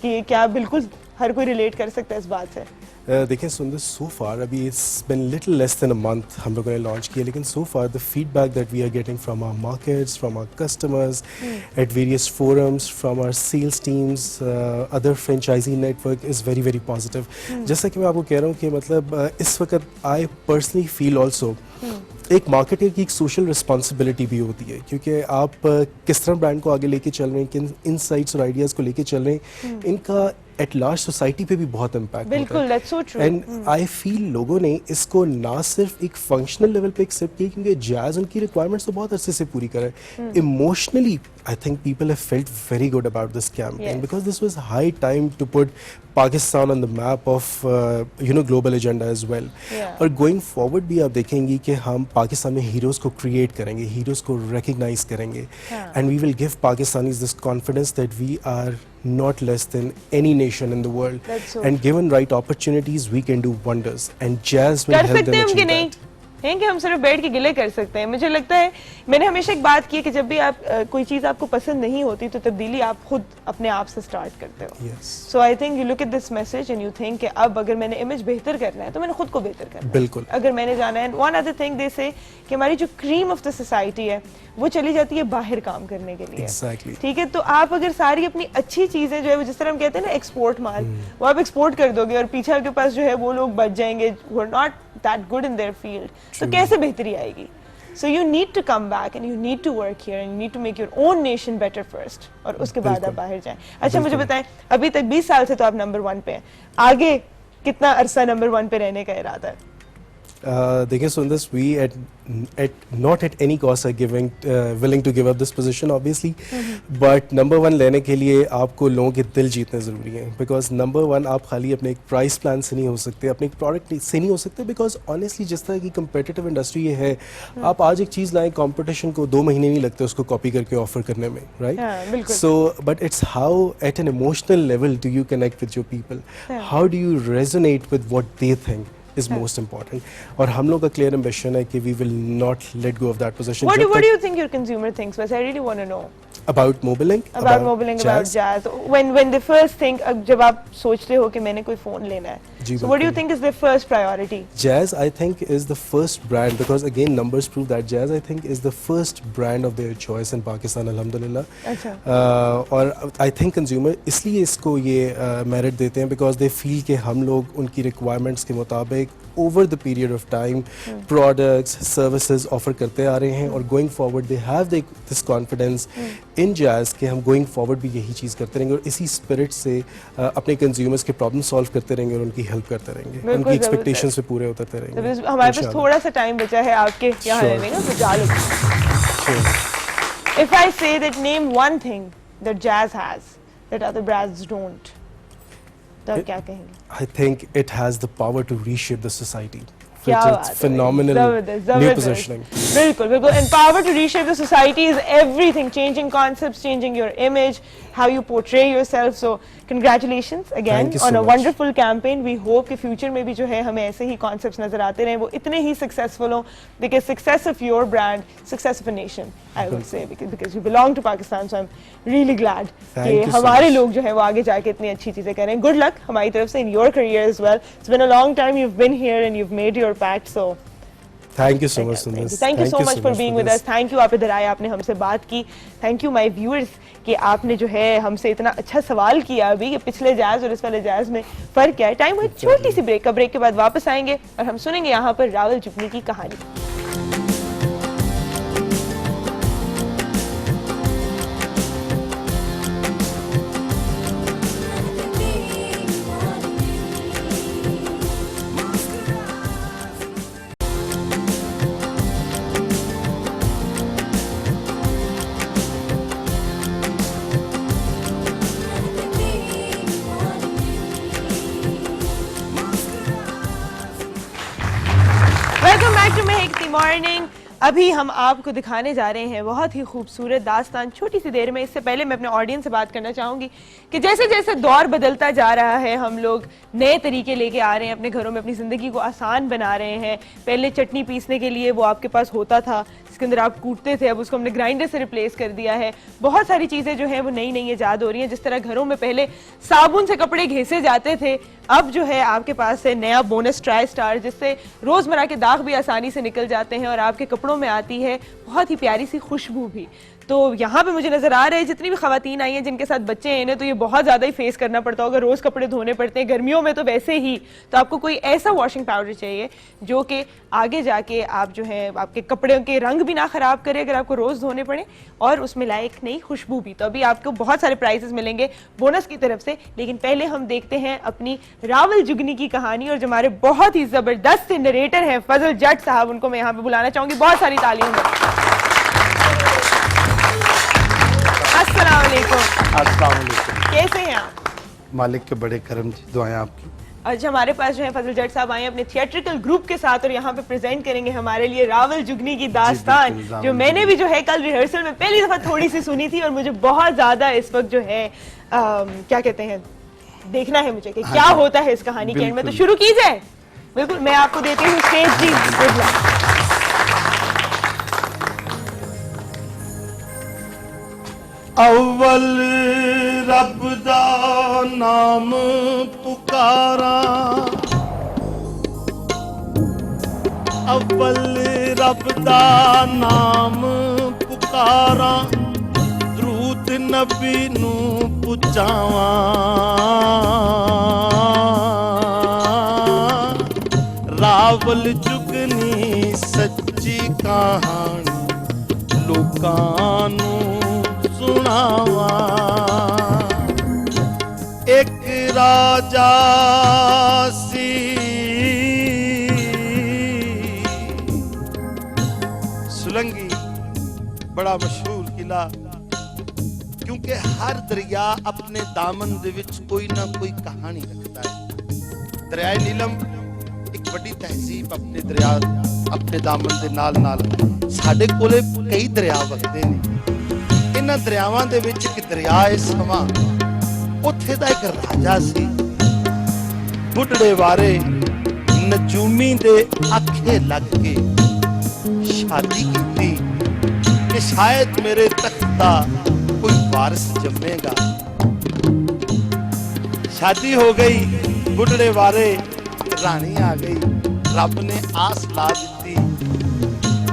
S1: कि क्या बिल्कुल हर कोई रिलेट कर सकता है इस बात से।
S2: देखें सुंदर, सो फार अभी it's been little less than a month हम लोगों ने लॉन्च किया, लेकिन so far the feedback that we are getting from our markets, from our customers, at various forums, from our sales teams, other franchisee network is very very positive. जैसा कि मैं आपको कह रहा हूँ कि मतलब इस वक्त I personally feel also एक मार्केटर की एक सोशल रिस्पॉन्सिबिलिटी भी होती है, क्योंकि आप किस तरह ब्रांड को आगे लेके चल रहे हैं, किन इनसाइट्स और आइडियाज़ को लेके चल रहे हैं, इनका एट लार्ज सोसाइटी पे भी बहुत इम्पैक्ट होता है।
S1: बिल्कुल, that's so true.
S2: And I feel लोगों ने इसको ना सिर्फ एक फंक्शनल लेवल पे एक्सेप्ट किया, क्योंकि जैज उनकी रिक्वायरमेंट्स तो बहुत अरसे से पूरी करे, emotionally I think people have felt very good about this campaign, because this was high time to put Pakistan on the map of global agenda as well. और गोइंग फॉरवर्ड भी आप देखेंगे कि हम पाकिस्तान में हीरोज़ को क्रिएट करेंगे, हीरोज़ को रिकग्नाइज करेंगे, and we will give Pakistanis this confidence that we are not less than any nation in the world.
S1: That's so
S2: and given right opportunities, we can do wonders, and jazz will
S1: कर
S2: help
S1: सकते
S2: them
S1: हैं हम कि
S2: achieve
S1: नहीं
S2: that.
S1: हैं कि हम सिर्फ बैठ के गिले कर सकते हैं? मुझे लगता है मैंने हमेशा एक बात की है कि जब भी आप कोई चीज़ आपको पसंद नहीं होती तो तब्दीली आप खुद अपने आप से स्टार्ट करते हो।
S2: Yes.
S1: So I think you look at this message and you think कि अब अगर मैंने इमेज बेहतर करना है तो मैंने खुद को बेहतर करना है।
S2: बिल्कुल।
S1: अगर मैंने जाना है, वन अदर थिंग दे से कि हमारी जो क्रीम ऑफ द सोसाइटी है वो चली जाती है बाहर काम करने के लिए।
S2: Exactly.
S1: ठीक है, तो आप अगर सारी अपनी अच्छी चीजें जो है वो जिस तरह हम कहते हैं ना एक्सपोर्ट माल, वो आप एक्सपोर्ट कर दोगे और पीछे आपके पास जो है वो लोग बच जाएंगे who are not that good in their field, तो कैसे बेहतरी आएगी? So you need to come back and you need to work here and you need to make your own nation better first, और उसके बाद आप बाहर जाएं। अच्छा मुझे बताएं, अभी तक 20 साल से तो आप नंबर 1 पे हैं, आगे कितना अरसा नंबर 1 पे रहने का इरादा है?
S2: देखिए सुंदर, we not at any cost are willing to give up this position obviously, but number 1 लेने के लिए आपको लोगों के दिल जीतने ज़रूरी हैं, because number 1 आप खाली अपने एक प्राइस प्लान से नहीं हो सकते, अपने एक प्रोडक्ट से नहीं हो सकते, because honestly जिस तरह की competitive इंडस्ट्री ये है, आप आज एक चीज़ लाएं, कंपटीशन को 2 महीने नहीं लगते उसको कॉपी करके ऑफर करने में, right? So but it's how at an emotional level do you connect with your people, how do you resonate with what they think is most important. और हम लोग का clear ambition है कि we will not let go of that position.
S1: What do you think your consumer thinks? Because I really want to know.
S2: About Mobilink?
S1: About Mobilink, about Jazz. When they first think, जब आप सोचते हो कि मैंने कोई phone लेना है, so what do you think is their first priority?
S2: Jazz, I think, is the first brand, because again numbers prove that Jazz, I think, is the first brand of their choice in Pakistan, alhamdulillah. अच्छा. और I think consumer इसलिए इसको ये merit देते हैं because they feel कि हम लोग उनकी requirements के मुताबिक over the period of time products, services offer करते आ रहे हैं, और going forward they have this confidence in Jazz कि हम going forward भी यही चीज़ करते रहेंगे और इसी spirit से अपने consumers के problem solve करते रहेंगे और उनकी help करते रहेंगे, उनकी expectations पे पूरे उतरते रहेंगे।
S1: हमारे पास थोड़ा सा टाइम बचा है आपके यहाँ रहने का, तो जा लो। If I say that name one thing that Jazz has that other brands don't, तो क्या कहेंगे?
S2: I think it has the power to reshape the society.
S1: क्या
S2: It's phenomenal new positioning.
S1: बिल्कुल बिल्कुल, and power to reshape the society is everything, changing concepts, changing your image, how you portray yourself. So congratulations again on a wonderful campaign. We hope कि future में भी जो है हमें ऐसे ही concepts नजर आते रहें, वो इतने ही successful हों, because success of your brand, success of a nation, I would say, because you belong to Pakistan. So I'm really glad कि हमारे लोग जो है वो आगे जाके इतनी अच्छी चीजें करें. Good luck हमारी तरफ से in your career as well. It's been a long time you've been here and you've made your pact. So
S2: thank you so much Sundar.
S1: Thank you so much for being with us. Thank you, आप इधर आए, आपने हमसे बात की. Thank you my viewers कि आपने जो है हमसे इतना अच्छा सवाल किया अभी कि पिछले जैज और इस वाले जैज में फर्क क्या है. टाइम है छोटी सी ब्रेक का, ब्रेक के बाद वापस आएंगे और हम सुनेंगे यहाँ पर रावल जुगनी की कहानी. Welcome back to Mehek the Morning. अभी हम आपको दिखाने जा रहे हैं बहुत ही खूबसूरत दास्तान छोटी सी देर में। इससे पहले मैं अपने ऑडियंस से बात करना चाहूंगी कि जैसे जैसे दौर बदलता जा रहा है, हम लोग नए तरीके लेके आ रहे हैं अपने घरों में, अपनी ज़िंदगी को आसान बना रहे हैं। पहले चटनी पीसने के लिए वो आपके पास होता था, जिसके अंदर आप कूटते थे, अब उसको हमने ग्राइंडर से रिप्लेस कर दिया है। बहुत सारी चीज़ें जो हैं वो नई नई ईजाद हो रही हैं। जिस तरह घरों में पहले साबुन से कपड़े घिसे जाते थे, अब जो है आपके पास है नया बोनस ट्राई स्टार, जिससे रोज़मर्रा के दाग भी आसानी से निकल जाते हैं और आपके कपड़ों में आती है बहुत ही प्यारी सी खुशबू भी। तो यहाँ पे मुझे नजर आ रहा है जितनी भी खवातीन आई हैं जिनके साथ बच्चे हैं, इन्हें तो ये बहुत ज़्यादा ही फेस करना पड़ता होगा, रोज़ कपड़े धोने पड़ते हैं, गर्मियों में तो वैसे ही। तो आपको कोई ऐसा वॉशिंग पाउडर चाहिए जो कि आगे जाके आप जो है आपके कपड़ों के रंग भी ना ख़राब करे अगर आपको रोज़ धोने पड़े, और उसमें लाए एक नई खुशबू भी। तो अभी आपको बहुत सारे प्राइजेस मिलेंगे बोनस की तरफ से, लेकिन पहले हम देखते हैं अपनी रावल जुगनी की कहानी। और जो हमारे बहुत ही ज़बरदस्त नरेटर हैं फजल जट साहब, उनको मैं यहाँ पे बुलाना चाहूँगी। बहुत सारी तालियों में। अस्सलाम वालेकुम। कैसे हैं आप?
S4: मालिक के बड़े करम जी, दुआएं आपकी।
S1: आज हमारे पास जो है फजल जट साहब आए हैं अपने थिएट्रिकल ग्रुप के साथ, और यहाँ पे प्रेजेंट करेंगे हमारे लिए रावल जुगनी की दास्तान, जो मैंने भी जो है कल रिहर्सल में पहली दफा थोड़ी सी सुनी थी, और मुझे बहुत ज्यादा इस वक्त जो है क्या कहते हैं देखना है मुझे कि क्या होता है इस कहानी के एंड में। तो शुरू की जाए। बिल्कुल, मैं आपको देती हूँ स्टेज जी। Good luck.
S4: अव्वल रब दा नाम पुकारा, अव्वल रब दा नाम पुकारा, दरूद नबी नू पुचावा, रावल जुगनी सच्ची कहानी लोकां नू सुनावा। एक राजा सी सुलंगी, बड़ा मशहूर किला, क्योंकि हर दरिया अपने दामन दे विच कोई ना कोई कहानी रखता है। दरिया नीलम एक बड़ी तहजीब अपने दरिया अपने दामन दे नाल नाल साडे कोले कई दरिया वगदे ने। इन्हां दरियावां दे विच एक दरिया है समा, उत्थे दा एक राजा सी, बुढ़ड़े वारे नजूमी दे आखे लग के शादी की कि शायद मेरे तख्त दा कोई वारिस जमेगा। शादी हो गई, बुढ़ड़े वारे रानी आ गई, रब ने आस ला दी।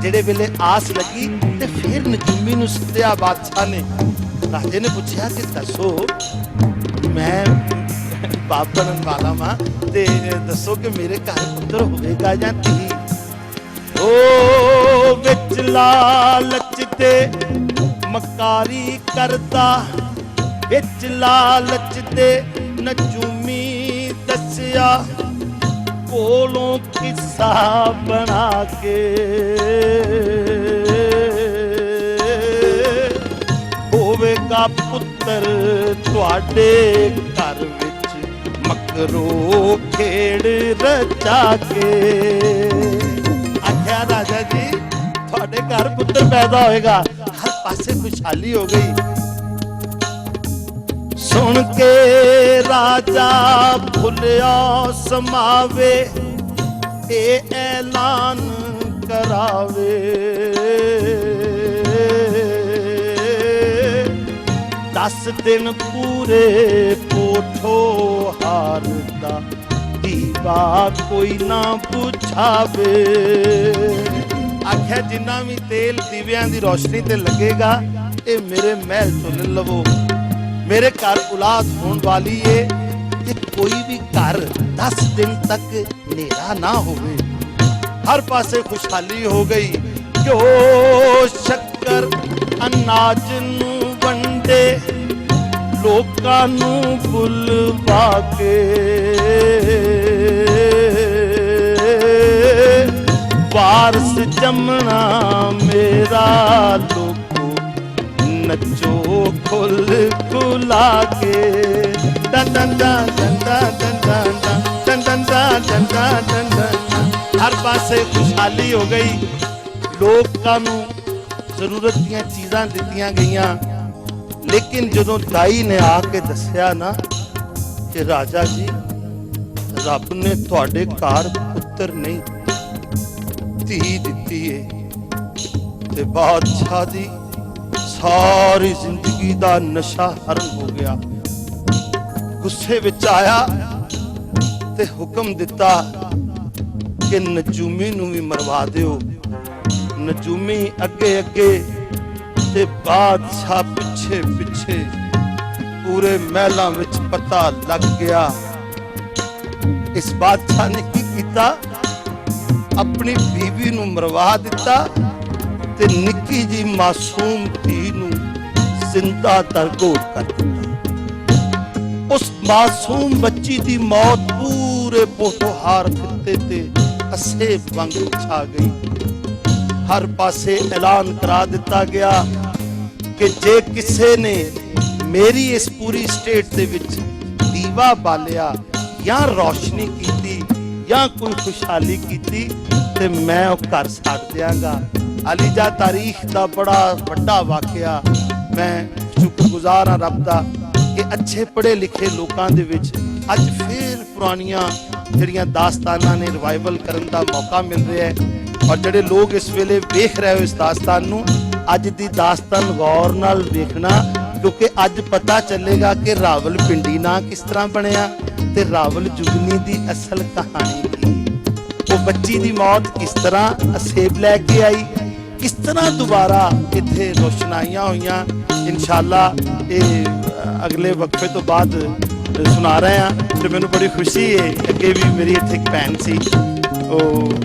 S4: जेड़े वेले आस लगी ते फिर नजूमी नूं सद्दिया बादशाह ने। राजे ने पूछा कि दसो मैं बाप बनन वाला मां, ते दसो कि मेरे घर पुत्र होवेगा या धी। ओ विच लालच ते मकारी करदा, विच लालच ते नजूमी दसिया, कोलों किस्सा बना के होवेगा पुत्र तुहाडे घर विच, मकरो खेड़ रचा के। आख्या राजा जी तुहाडे घर पुत्र पैदा होएगा। हर पासे खुशहाली हो गई। सुन के राजा भुलिया समावे, ए ऐलान करावे, 10 दिन पूरे पोठो हारदा, दीवा कोई ना बुझावे। आख्या जिन्ना भी तेल दीवियां दी रोशनी ते लगेगा, ए मेरे महल तो ले लवो। मेरे घर औलाद होने वाली है कि कोई भी घर 10 दिन तक नेरा ना होवे। हर पासे खुशहाली हो गई। घ्यो शक्कर अनाज नू वंडे, लोकां नू बुलवा के, वारस जमना मेरा लोको, नचो खुल खुला के। डन डन डन डन डन डन डन डन डन डन डन डन। हर पासे खुशहाली हो गई। ਲੋਕਾਂ ਨੂੰ ਜ਼ਰੂਰਤ ਦੀਆਂ ਚੀਜ਼ਾਂ ਦਿੱਤੀਆਂ ਗਈਆਂ, ਲੇਕਿਨ ਜਦੋਂ ਦਾਈ ਨੇ ਆ ਕੇ ਦੱਸਿਆ ਨਾ ਕਿ ਰਾਜਾ ਜੀ ਰੱਬ ਨੇ ਤੁਹਾਡੇ ਘਰ ਪੁੱਤਰ ਨਹੀਂ ਧੀ ਦਿੱਤੀ ਏ, ਤੇ ਬਾਦਸ਼ਾਹ ਦੀ ਸਾਰੀ ਜ਼ਿੰਦਗੀ ਦਾ ਨਸ਼ਾ ਹਰਮ ਹੋ ਗਿਆ। ਗੁੱਸੇ ਵਿੱਚ ਆਇਆ ਤੇ ਹੁਕਮ ਦਿੱਤਾ ਕਿ ਨਜੂਮੀ ਨੂੰ ਵੀ ਮਰਵਾ ਦਿਓ। ਨਜੂਮੀ ਅੱਗੇ ਅੱਗੇ ਤੇ ਬਾਦਸ਼ਾਹ ਪਿੱਛੇ ਪਿੱਛੇ। ਪੂਰੇ ਮਹਿਲਾਂ ਵਿੱਚ ਪਤਾ ਲੱਗ ਗਿਆ। ਇਸ ਬਾਦਸ਼ਾਹ ਨੇ ਕੀ ਕੀਤਾ, ਆਪਣੀ ਬੀਵੀ ਨੂੰ ਮਰਵਾ ਦਿੱਤਾ ਤੇ ਨਿੱਕੀ ਜੀ ਮਾਸੂਮ ਧੀ ਨੂੰ ਜ਼ਿੰਦਾ ਤਰਗੋੜ ਕਰ ਦਿੱਤਾ। ਉਸ ਮਾਸੂਮ ਬੱਚੀ ਦੀ ਮੌਤ ਪੂਰੇ ਪੋਟੋਹਾਰ ਖਿੱਤੇ ਤੇ ਅਸੇ ਵਾਂਗ ਛਾ ਗਈ। ਹਰ ਪਾਸੇ ਐਲਾਨ ਕਰਾ ਦਿੱਤਾ ਗਿਆ ਕਿ ਜੇ ਕਿਸੇ ਨੇ ਮੇਰੀ ਇਸ ਪੂਰੀ ਸਟੇਟ ਦੇ ਵਿੱਚ ਦੀਵਾ ਬਾਲਿਆ ਜਾਂ ਰੌਸ਼ਨੀ ਕੀਤੀ ਜਾਂ ਕੋਈ ਖੁਸ਼ਹਾਲੀ ਕੀਤੀ ਤੇ ਮੈਂ ਉਹ ਘਰ ਛੱਡ ਦਿਆਂਗਾ। ਅਲੀਜਾ ਤਾਰੀਖ ਦਾ ਬੜਾ ਵੱਡਾ ਵਾਕਿਆ। ਮੈਂ ਸ਼ੁਕਰਗੁਜ਼ਾਰ ਹਾਂ ਰੱਬ ਦਾ ਕਿ ਅੱਛੇ ਪੜ੍ਹੇ ਲਿਖੇ ਲੋਕਾਂ ਦੇ ਵਿੱਚ ਅੱਜ ਫੇਰ ਪੁਰਾਣੀਆਂ ਜਿਹੜੀਆਂ ਦਾਸਤਾਨਾਂ ਨੇ ਰਿਵਾਈਵਲ ਕਰਨ ਦਾ ਮੌਕਾ ਮਿਲ ਰਿਹਾ ਹੈ। ਔਰ ਜਿਹੜੇ ਲੋਕ ਇਸ ਵੇਲੇ ਵੇਖ ਰਹੇ ਹੋ ਇਸ ਦਾਸਤਾਨ ਨੂੰ, ਅੱਜ ਦੀ ਦਾਸਤਾਨ ਗੌਰ ਨਾਲ ਵੇਖਣਾ, ਕਿਉਂਕਿ ਅੱਜ ਪਤਾ ਚੱਲੇਗਾ ਕਿ ਰਾਵਲਪਿੰਡੀ ਨਾਂ ਕਿਸ ਤਰ੍ਹਾਂ ਬਣਿਆ ਤੇ ਰਾਵਲ ਜੁਗਨੀ ਦੀ ਅਸਲ ਕਹਾਣੀ ਕੀ। ਉਹ ਬੱਚੀ ਦੀ ਮੌਤ ਕਿਸ ਤਰ੍ਹਾਂ ਅਸੇਬ ਲੈ ਕੇ ਆਈ, ਕਿਸ ਤਰ੍ਹਾਂ ਦੁਬਾਰਾ ਇੱਥੇ ਰੋਸ਼ਨਾਈਆਂ ਹੋਈਆਂ। ਇਨਸ਼ਾਅੱਲਾ ਇਹ ਅਗਲੇ ਵਕਫੇ ਤੋਂ ਬਾਅਦ ਸੁਣਾ ਰਹੇ ਹਾਂ। ਤੇ ਮੈਨੂੰ ਬੜੀ ਖੁਸ਼ੀ ਹੈ, ਅੱਗੇ ਵੀ ਮੇਰੀ ਇੱਥੇ ਇੱਕ ਭੈਣ ਸੀ ਉਹ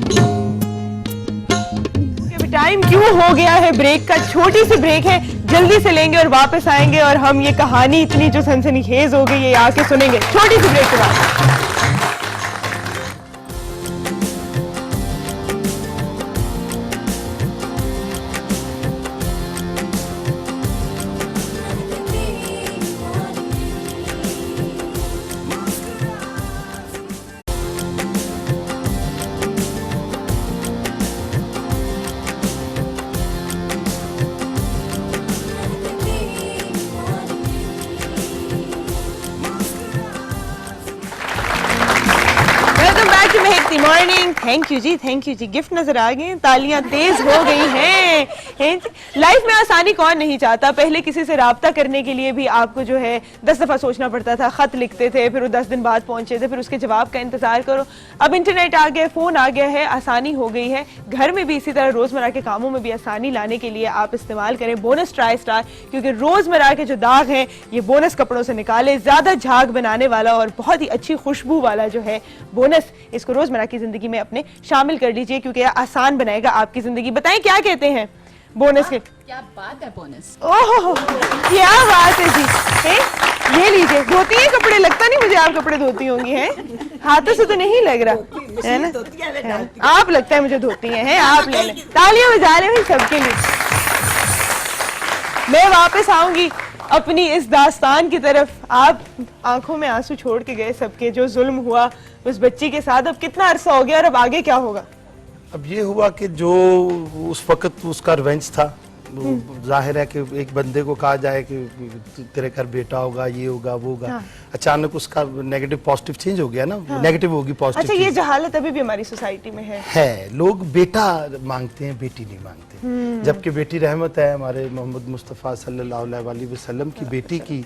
S1: टाइम क्यों हो गया है ब्रेक का, छोटी सी ब्रेक है, जल्दी से लेंगे और वापस आएंगे और हम ये कहानी इतनी जो सनसनीखेज हो गई है आके सुनेंगे छोटी सी ब्रेक के बाद। Morning, thank you ji. Gift नजर आ गए, तालियां तेज हो गई हैं। लाइफ में आसानी कौन नहीं चाहता। पहले किसी से राब्ता करने के लिए भी आपको जो है 10 दफा सोचना पड़ता था, खत लिखते थे, फिर वो 10 दिन बाद पहुंचे थे, फिर उसके जवाब का इंतजार करो। अब इंटरनेट आ गया, फोन आ गया है, आसानी हो गई है। घर में भी इसी तरह रोजमर्रा के कामों में भी आसानी लाने के लिए आप इस्तेमाल करें बोनस ट्राई स्टार, क्योंकि रोजमर्रा के जो दाग हैं ये बोनस कपड़ों से निकाले। ज्यादा झाग बनाने वाला और बहुत ही अच्छी खुशबू वाला जो है बोनस, इसको रोजमर्रा की जिंदगी में अपने शामिल कर लीजिए, क्योंकि यह आसान बनाएगा आपकी जिंदगी। बताएं क्या कहते हैं बोनस के?
S5: क्या बात है बोनस।
S1: ओह क्या बात है जी। है? ये लीजिए, धोती है कपड़े, लगता नहीं मुझे आप कपड़े धोती होंगी हैं, हाथों से तो नहीं लग रहा है ना, आप लगता है मुझे धोती हैं। आप ले लें, तालियां बजा रहे हैं सबके लिए। मैं वापस आऊंगी अपनी इस दास्तान की तरफ। आप आंखों में आंसू छोड़ के गए सबके, जो जुल्म हुआ उस बच्ची के साथ, अब कितना अरसा हो गया और अब आगे क्या होगा?
S4: अब ये हुआ कि जो उस वक्त उसका रिवेंज था, जाहिर है कि एक बंदे को कहा जाए कि तेरे घर बेटा होगा, ये होगा, वो होगा। हाँ। अचानक उसका नेगेटिव पॉजिटिव चेंज हो गया ना। हाँ। नेगेटिव होगी पॉजिटिव। अच्छा,
S1: ये जहालत अभी भी हमारी सोसाइटी में है।
S4: लोग बेटा मांगते हैं, बेटी नहीं मांगते, जबकि बेटी रहमत है। हमारे मोहम्मद मुस्तफ़ा सल्लल्लाहु अलैहि वसल्लम की बेटी की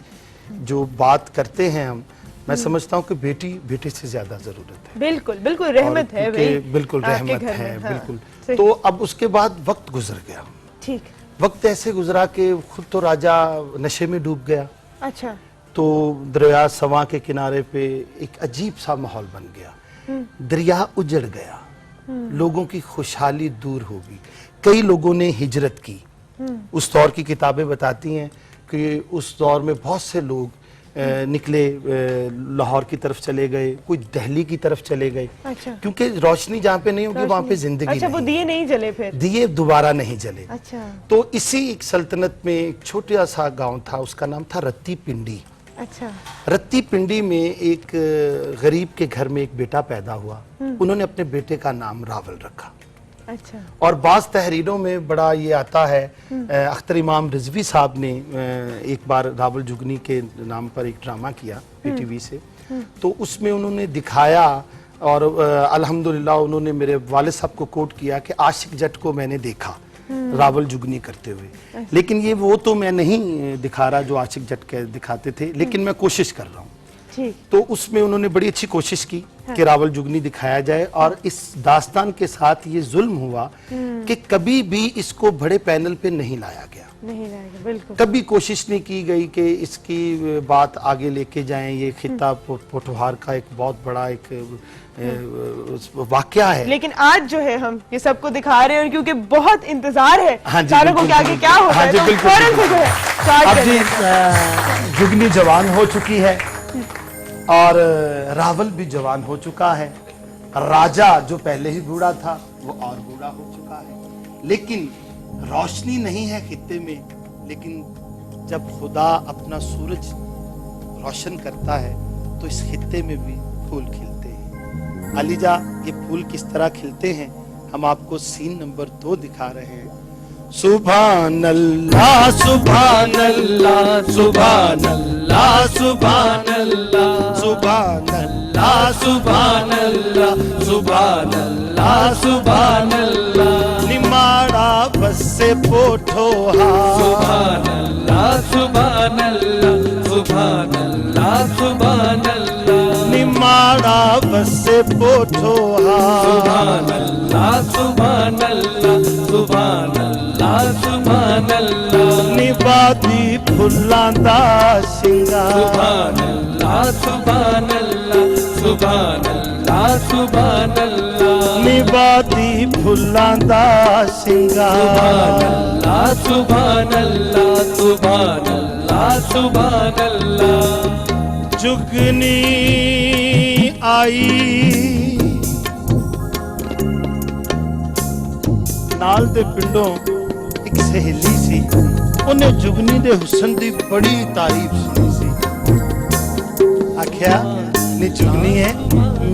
S4: जो बात करते हैं हम, मैं समझता हूँ कि बेटी बेटे से ज्यादा जरूरत है।
S1: बिल्कुल बिल्कुल रहमत है भाई,
S4: बिल्कुल रहमत है। हाँ, बिल्कुल। तो अब उसके बाद वक्त गुजर गया।
S1: ठीक।
S4: वक्त ऐसे गुजरा कि खुद तो राजा नशे में डूब गया।
S1: अच्छा।
S4: तो दरिया सवा के किनारे पे एक अजीब सा माहौल बन गया। दरिया उजड़ गया, लोगों की खुशहाली दूर हो गई। कई लोगों ने हिजरत की। उस दौर की किताबें बताती हैं कि उस दौर में बहुत से लोग निकले, लाहौर की तरफ चले गए, कोई दिल्ली की तरफ चले गए। अच्छा। क्योंकि रोशनी जहाँ पे नहीं होगी वहाँ पे जिंदगी
S1: अच्छा, वो दिए नहीं जले, फिर
S4: दिए दोबारा नहीं जले।
S1: अच्छा।
S4: तो इसी एक सल्तनत में एक छोटा सा गांव था, उसका नाम था रत्ती पिंडी।
S1: अच्छा।
S4: रत्ती पिंडी में एक गरीब के घर में एक बेटा पैदा हुआ। उन्होंने अपने बेटे का नाम रावल रखा।
S1: अच्छा।
S4: और बाज़ तहरीरों में बड़ा ये आता है, अख्तर इमाम रिजवी साहब ने एक बार रावल जुगनी के नाम पर एक ड्रामा किया पीटीवी से, तो उसमें उन्होंने दिखाया और अल्हम्दुलिल्लाह उन्होंने मेरे वालिद साहब को कोट किया कि आशिक जट को मैंने देखा रावल जुगनी करते हुए, लेकिन ये वो तो मैं नहीं दिखा रहा जो आशिक जट के दिखाते थे, लेकिन मैं कोशिश कर रहा हूँ। तो उसमें उन्होंने बड़ी अच्छी कोशिश की कि रावल जुगनी दिखाया जाए, और इस दास्तान के साथ ये जुल्म हुआ कि कभी भी इसको बड़े पैनल पे नहीं लाया गया,
S1: बिल्कुल।
S4: कभी कोशिश नहीं की गई कि इसकी बात आगे लेके जाएं। ये खिता पोठोहार का एक बहुत बड़ा एक वाकया है,
S1: लेकिन आज जो है हम ये सबको दिखा रहे हैं, क्योंकि बहुत इंतजार है
S4: हाँ जी,
S1: चालकों के आगे क्या होगा।
S4: हाँ जी,
S1: तो
S4: बिल्कुल,
S1: फौरन से जो है स्टार्ट
S4: अब जी
S1: करें।
S4: जुगनी जवान हो चुकी है और रावल भी जवान हो चुका है, राजा जो पहले ही बूढ़ा था वो और बूढ़ा हो चुका है, लेकिन रोशनी नहीं है खित्ते में। लेकिन जब खुदा अपना सूरज रोशन करता है तो इस खित्ते में भी फूल खिलते हैं। अलीजा, ये फूल किस तरह खिलते हैं हम आपको सीन नंबर 2 दिखा रहे हैं। सुभान अल्लाह सुभान अल्लाह सुभान अल्लाह सुभान अल्लाह सुभान अल्लाह सुभान अल्लाह सुभान अल्लाह सुभान अल्लाह निमाड़ा बसे पोठोहा सुभान अल्लाह सुभान अल्लाह सुभान अल्लाह सुभान अल्लाह निमाड़ा बसे पोठोहा सुभान अल्लाह सुभान अल्लाह सुभान अल्लाह सुभान अल्लाह निबादी फुल्लां दा शिंगार सुभान अल्लाह सुभान अल्लाह सुभान अल्लाह सुभान अल्लाह निबादी फुल्लां दा शिंगार सुभान अल्लाह सुभान अल्लाह सुभान अल्लाह। जुगनी आई नाल दे पिंडों एक सहेली सी, उन्हें जुगनी दे हुसन दी बड़ी तारीफ सुनी सी। आख्या नी जुगनी है,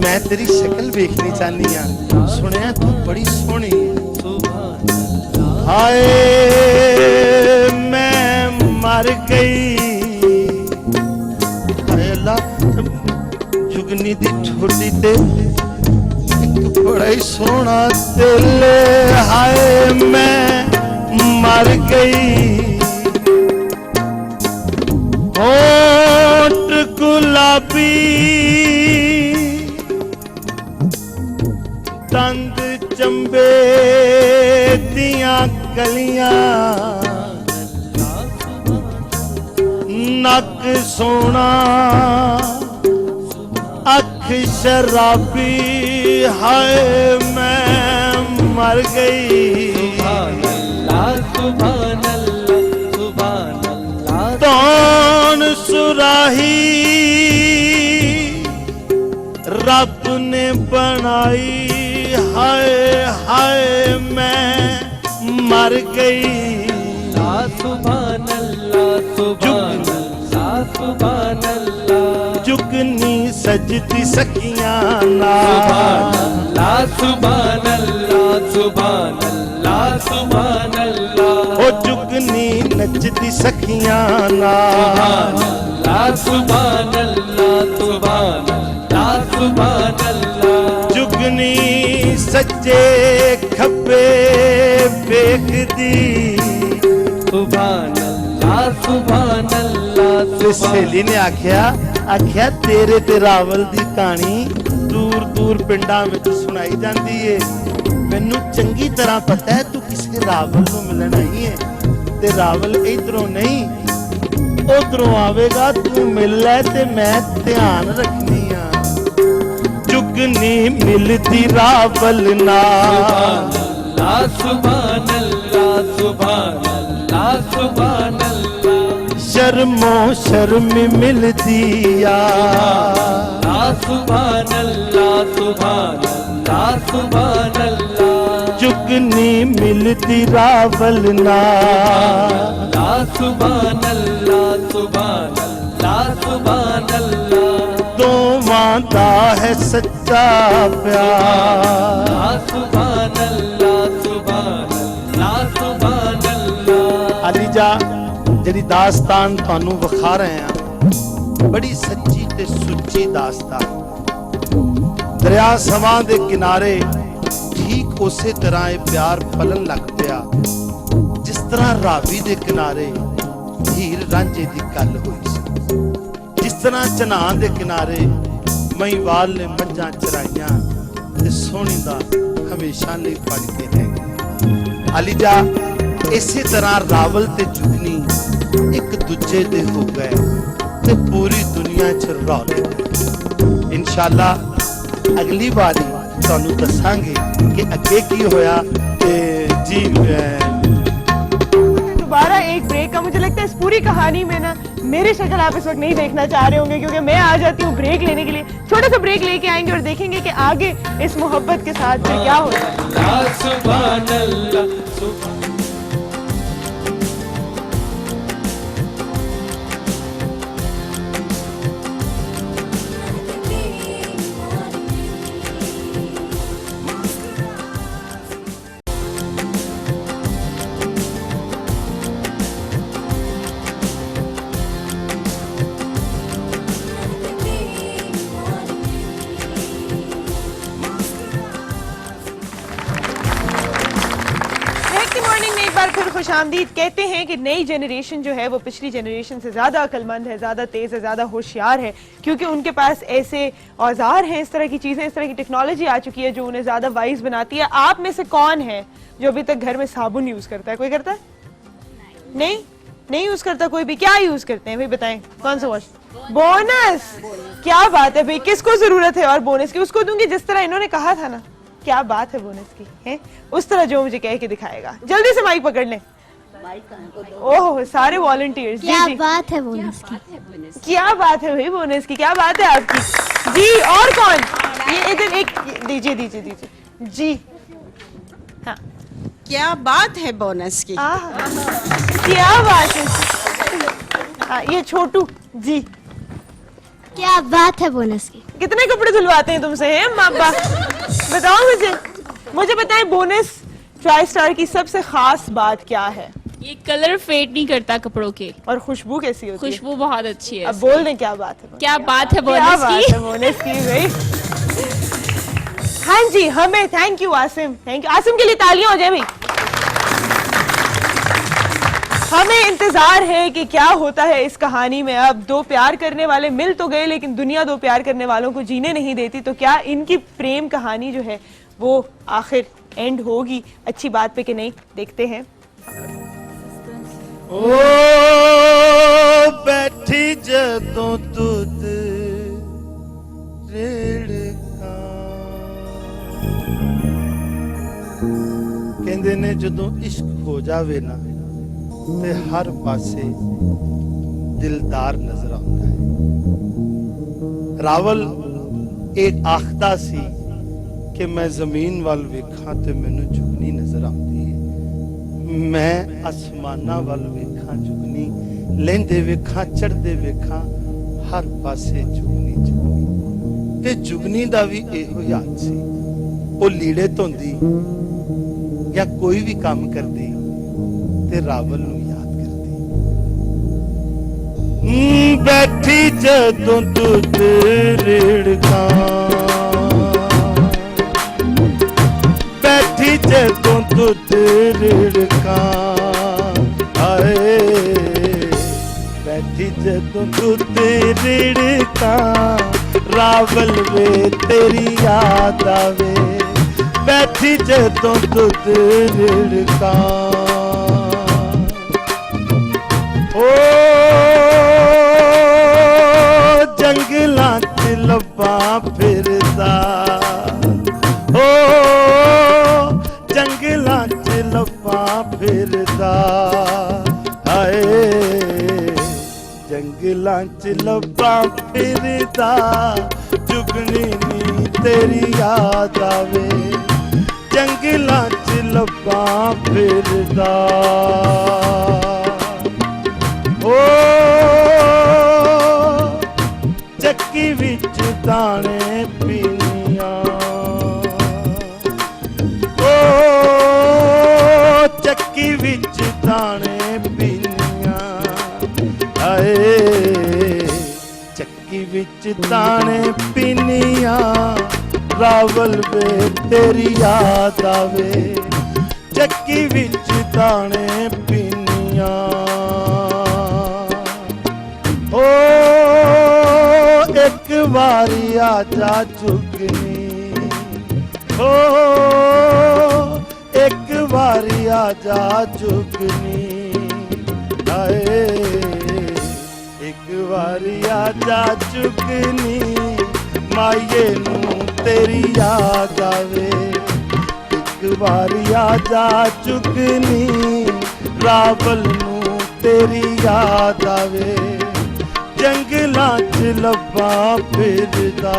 S4: मैं तेरी शक्ल देखनी चाहनी हां, सुनिया तू बड़ी सोहनी है। हाय मैं मर गई, हाय अल्लाह जुगनी दी ठोडी ते एक बड़ा ही सोहना दिल, हाय मैं मर गई। होठ गुलाबी दंद चंबे दियां कलियां, नक सोना अख शराबी, हाय मैं मर गई। सुभान अल्लाह सुभान अल्लाह सुभान अल्लाह। कौन सुराही रब ने बनाई, हाय हाय मैं मर गई। सुभान अल्लाह सुभान अल्लाह सुभान अल्लाह। जुगनी सजदी सखियां नाल, सुभान अल्लाह सुभान अल्लाह सुभान अल्लाह। ओ जुगनी नचदी सखियां नाल, सुभान अल्लाह सुभान अल्लाह सुभान अल्लाह। जुगनी सच्चे खब्बे देखदी, सुभान अल्लाह सुभान अल्लाह। सहेली ने आख्या तेरे ते रावल दी कहानी दूर दूर पिंडां विच सुनाई जांदी है, मैनू चंगी तरह पता है तू किसी रावल नूं मिलण आई है, ते रावल इधरों नहीं उधरों आवेगा, तू मिल लै ते मैं ध्यान रखनी आ। जुगनी मिलदी रावल नाल, सुभान अल्लाह सुभान अल्लाह सुभान अल्लाह। शर्मो शर्म मिलदी यार, सुभान अल्लाह सुभान अल्लाह सुभान अल्लाह। जुगनी मिलदी रावल नाल, सुभान अल्लाह सुभान अल्लाह सुभान अल्लाह। दोवां दा है सच्चा प्यार, सुभान अल्लाह अलीजा ਜਿਹੜੀ ਦਾਸਤਾਨ ਤੁਹਾਨੂੰ ਵਿਖਾ ਰਹੇ ਆ ਬੜੀ ਸੱਚੀ ਤੇ ਸੁੱਚੀ ਦਾਸਤਾਨ ਦਰਿਆ ਸਮਾਂ ਦੇ ਕਿਨਾਰੇ ਠੀਕ ਉਸੇ ਤਰ੍ਹਾਂ ਇਹ ਪਿਆਰ ਪਲਣ ਲੱਗ ਪਿਆ ਜਿਸ ਤਰ੍ਹਾਂ ਰਾਵੀ ਦੇ ਕਿਨਾਰੇ ਹੀਰ ਰਾਂਝੇ ਦੀ ਗੱਲ ਹੋਈ ਸੀ ਜਿਸ ਤਰ੍ਹਾਂ ਚਨਾਨ ਦੇ ਕਿਨਾਰੇ ਮਹੀਵਾਲ ਨੇ ਮੱਝਾਂ ਚਰਾਈਆਂ ਤੇ ਸੋਹਣੀ ਦਾ ਹਮੇਸ਼ਾ ਲਈ ਫੜ ਕੇ ਰਹਿ ਗਿਆ ਅਲੀਜਾ ਇਸੇ ਤਰ੍ਹਾਂ ਰਾਵਲ ਤੇ ਜੁਗਨੀ ਇੱਕ ਦੂਜੇ ਦੇ ਹੋ ਗਏ ਤੇ ਪੂਰੀ ਦੁਨੀਆ 'ਚ ਰੌਲੇ ਪਏ ਇਨਸ਼ਾਅੱਲਾ ਅਗਲੀ ਵਾਰੀ ਤੁਹਾਨੂੰ ਦੱਸਾਂਗੇ कि अगे की होया जी
S1: दोबारा एक ब्रेक का मुझे लगता है इस पूरी कहानी में ना मेरी शक्ल आप इस वक्त नहीं देखना चाह रहे होंगे क्योंकि मैं आ जाती हूँ ब्रेक लेने के लिए छोटा सा ब्रेक लेके आएंगे और देखेंगे कि आगे इस मोहब्बत के साथ फिर क्या होता है खुशामदीद कहते हैं कि नई जनरेशन जो है वो पिछली जनरेशन से ज़्यादा अक्लमंद है, ज़्यादा तेज़ है, ज़्यादा होशियार है क्योंकि उनके पास ऐसे औजार हैं, इस तरह की चीज़ें, इस तरह की टेक्नोलॉजी आ चुकी है जो उन्हें ज़्यादा वाइज बनाती है। आप में से कौन है जो अभी तक घर में साबुन यूज़ करता है? कोई करता है? नहीं यूज़ करता कोई भी? क्या यूज़ करते हैं भाई बताएं? कौन सा वॉश? बोनस। क्या बात है भाई, किसको ज़रूरत है और बोनस की? उसको दूंगी जिस तरह इन्होंने कहा था ना। क्या बात है बोनस की है, उस तरह जो मुझे कह के दिखाएगा। जल्दी से माइक पकड़ लें। ओह सारे वॉलंटियर्स।
S5: क्या बात है बोनस की?
S1: क्या बात है भाई बोनस की, क्या बात है आपकी जी। और कौन? ये इधर एक दीजिए जी। हाँ
S6: क्या बात है बोनस की?
S1: क्या बात है। हाँ ये छोटू जी।
S5: क्या बात है बोनस की?
S1: कितने कपड़े धुलवाते हैं तुमसे हैं माँ बाप? बताओ मुझे बताएं बोनस ट्राई स्टार की सबसे खास बात क्या है?
S7: ये कलर फेड नहीं करता कपड़ों के।
S1: और खुशबू कैसी होती है?
S7: खुशबू बहुत अच्छी है।
S1: अब बोल दें क्या बात है।
S7: क्या बात है बोनस की?
S1: क्या बात है बोनस की भाई। हाँ जी हमें thank you Asim, thank you Asim के लिए तालियां हो जाए भाई। हमें इंतजार है कि क्या होता है इस कहानी में। अब दो प्यार करने वाले मिल तो गए लेकिन दुनिया दो प्यार करने वालों को जीने नहीं देती, तो क्या इनकी प्रेम कहानी जो है वो आखिर एंड होगी अच्छी बात पे कि नहीं, देखते हैं।
S4: ओ बैठी जदों तुद रेड़का कहंदे ने जदों इश्क हो जावे ना ते हर पासे दिलदार नजर आता है। रावल एक आखदा सी कि मैं जमीन वाल वेखां ते मैनू जुगनी नजर आती है, मैं आसमाना वाल वेखां जुगनी, लेंदे वेखां चढ़दे वेखां हर पासे जुगनी ते जुगनी दा भी इहो याद सी। वो लीड़े धोंदी या कोई भी काम करदी ते रावल नू याद करदी। बैठी जदों दुध रेड़का, बैठी जदों दुध रेड़का, आए बैठी जदों दुध रेड़का, रावल वे तेरी याद आवे, बैठी जदों दुध रेड़का। ओ जंगलां च लब्बा फिरदा, ओ जंगलां च लब्बा फिरदा, हाय जंगलां च लब्बा फिरदा, जुगनी नी तेरी याद आवे, जंगलां च लब्बा फिरदा। ओ चक्की विच दाने पीनिया, ओ चक्की विच दाने पीनिया, ਵਿੱਚ ਤਾਣੇ ਪੀਨੀਆਂ ਰਾਵਲ ਵੇ ਤੇਰੀ ਯਾਦ ਆਵੇ ਚੱਕੀ ਵਿੱਚ ਤਾਣੇ ਪੀਨੀਆਂ ਓ ਇੱਕ ਵਾਰੀ ਆ ਜਾ ਚੁਗਨੀ ਓ ਇੱਕ ਵਾਰੀ ਆ ਜਾ ਚੁਗਨੀ ਆਏ ਇੱਕ ਵਾਰੀ ਆ ਜਾ ਚੁਗਨੀ ਮਾਈਏ ਨੂੰ ਤੇਰੀ ਯਾਦ ਆਵੇ ਇੱਕ ਵਾਰੀ ਆ ਜਾ ਚੁਗਨੀ ਰਾਵਲ ਨੂੰ ਤੇਰੀ ਯਾਦ ਆਵੇ ਜੰਗਲਾਂ 'ਚ ਲੱਭਾਂ ਫਿਰਦਾ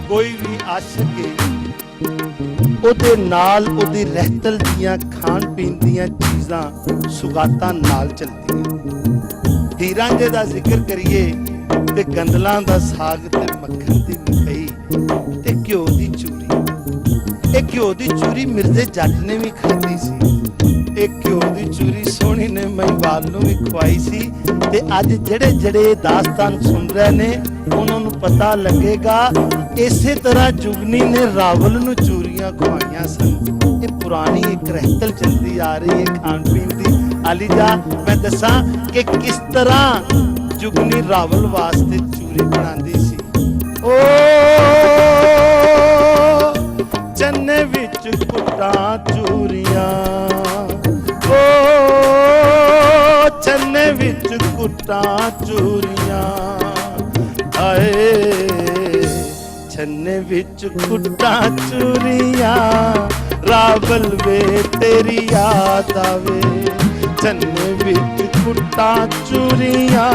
S4: ਕੋਈ ਵੀ ਆਸ਼ਕੇ ਉਹਦੇ ਨਾਲ ਉਹਦੀ ਰਹਿਤਲ ਦੀਆਂ ਖਾਣ ਪੀਣ ਦੀਆਂ ਚੀਜ਼ਾਂ ਸੁਗਾਤਾਂ ਨਾਲ ਚੱਲਦੀਆਂ ਹੀਰਾਂਗੇ ਦਾ ਜ਼ਿਕਰ ਕਰੀਏ ਤੇ ਗੰਦਲਾਂ ਦਾ ਸਾਗ ਤੇ ਮੱਖਣ ਦੀ ਮਠਈ ਤੇ ਘਿਓ ਦੀ ਚੂਰੀ ਇਹ ਘਿਓ ਦੀ ਚੂਰੀ ਮਿਰਜ਼ੇ ਜੱਟ ਨੇ ਵੀ ਖਾਧੀ ਸੀ ਇਹ ਘਿਓ ਦੀ ਚੂਰੀ ਸੋਹਣੀ ਨੇ ਮਹੀਵਾਲ ਨੂੰ ਵੀ ਖਵਾਈ ਸੀ ਤੇ ਅੱਜ ਜਿਹੜੇ ਦਾਸਤਾਨ ਸੁਣ ਰਹੇ ਨੇ ਉਹਨਾਂ ਨੂੰ ਪਤਾ ਲੱਗੇਗਾ ਇਸੇ ਤਰ੍ਹਾਂ ਜੁਗਨੀ ਨੇ ਰਾਵਲ ਨੂੰ ਚੂਰੀਆਂ ਖਵਾਈਆਂ ਸਨ ਇਹ ਪੁਰਾਣੀ ਇੱਕ ਰਹਿਤਲ ਚੱਲਦੀ ਆ ਰਹੀ ਹੈ ਖਾਣ ਪੀਣ ਦੀ ਆਲੀ ਜਾ ਮੈਂ ਦੱਸਾਂ ਕਿ ਕਿਸ ਤਰ੍ਹਾਂ ਜੁਗਨੀ ਰਾਵਲ ਵਾਸਤੇ ਚੂਰੀ ਬਣਾਉਂਦੀ ਸੀ ਓ ਚੰਨੇ ਵਿੱਚ ਕੁੱਟਾਂ ਚੂਰੀਆਂ ਓ ਚੰਨੇ ਵਿੱਚ ਕੁੱਟਾਂ ਚੂਰੀਆਂ ਆਏ ਛੰਨੇ ਵਿੱਚ ਕੁੱਟਾਂ ਚੂਰੀਆਂ ਰਾਵਲ ਵੇ ਤੇਰੀ ਯਾਦ ਆਵੇ ਛੰਨੇ ਵਿੱਚ ਕੁੱਟਾਂ ਚੂਰੀਆਂ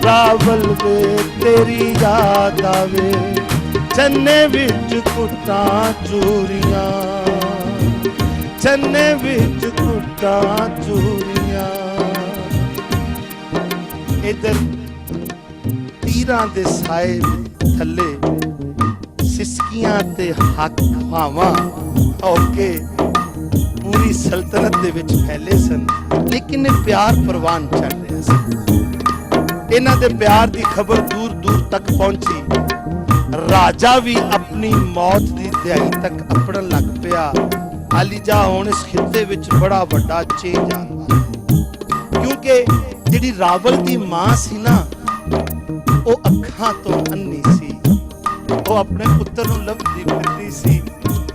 S4: ਰਾਵਲ ਵੇ ਤੇਰੀ ਯਾਦ ਆਵੇ ਛੰਨੇ ਵਿੱਚ ਕੁੱਟਾਂ ਚੂਰੀਆਂ ਛੰਨੇ ਵਿੱਚ ਕੁੱਟਾਂ ਚੂਰੀਆਂ ਇਧਰ ਤੀਰਾਂ ਦੇ ਸਾਏ ਥੱਲੇ ਸਿਸਕੀਆਂ ਤੇ ਹੱਕ ਭਾਵਾਂ ਔਕੇ ਪੂਰੀ ਸਲਤਨਤ ਦੇ ਵਿੱਚ ਫੈਲੇ ਸਨ ਲੇਕਿਨ ਇਹ ਪਿਆਰ ਪ੍ਰਵਾਨ ਚੱਲ ਰਿਹਾ ਸੀ ਇਹਨਾਂ ਦੇ ਪਿਆਰ ਦੀ ਖਬਰ ਦੂਰ ਦੂਰ ਤੱਕ ਪਹੁੰਚੀ ਰਾਜਾ ਵੀ ਆਪਣੀ ਮੌਤ ਦੀ ਦਿਹਾਈ ਤੱਕ ਅਪੜਨ ਲੱਗ ਪਿਆ ਆਲੀਜਾ ਹੁਣ ਇਸ ਖਿੱਤੇ ਵਿੱਚ ਬੜਾ ਵੱਡਾ ਚੇਂਜ ਆ ਕਿਉਂਕਿ ਜਿਹੜੀ ਰਾਵਲ ਦੀ ਮਾਂ ਸੀ ਨਾ ਉਹ ਅੱਖਾਂ ਤੋਂ ਅੰਨੀ ਸੀ ਉਹ ਆਪਣੇ ਪੁੱਤਰ ਨੂੰ ਲੱਭਦੀ ਫਿਰਦੀ ਸੀ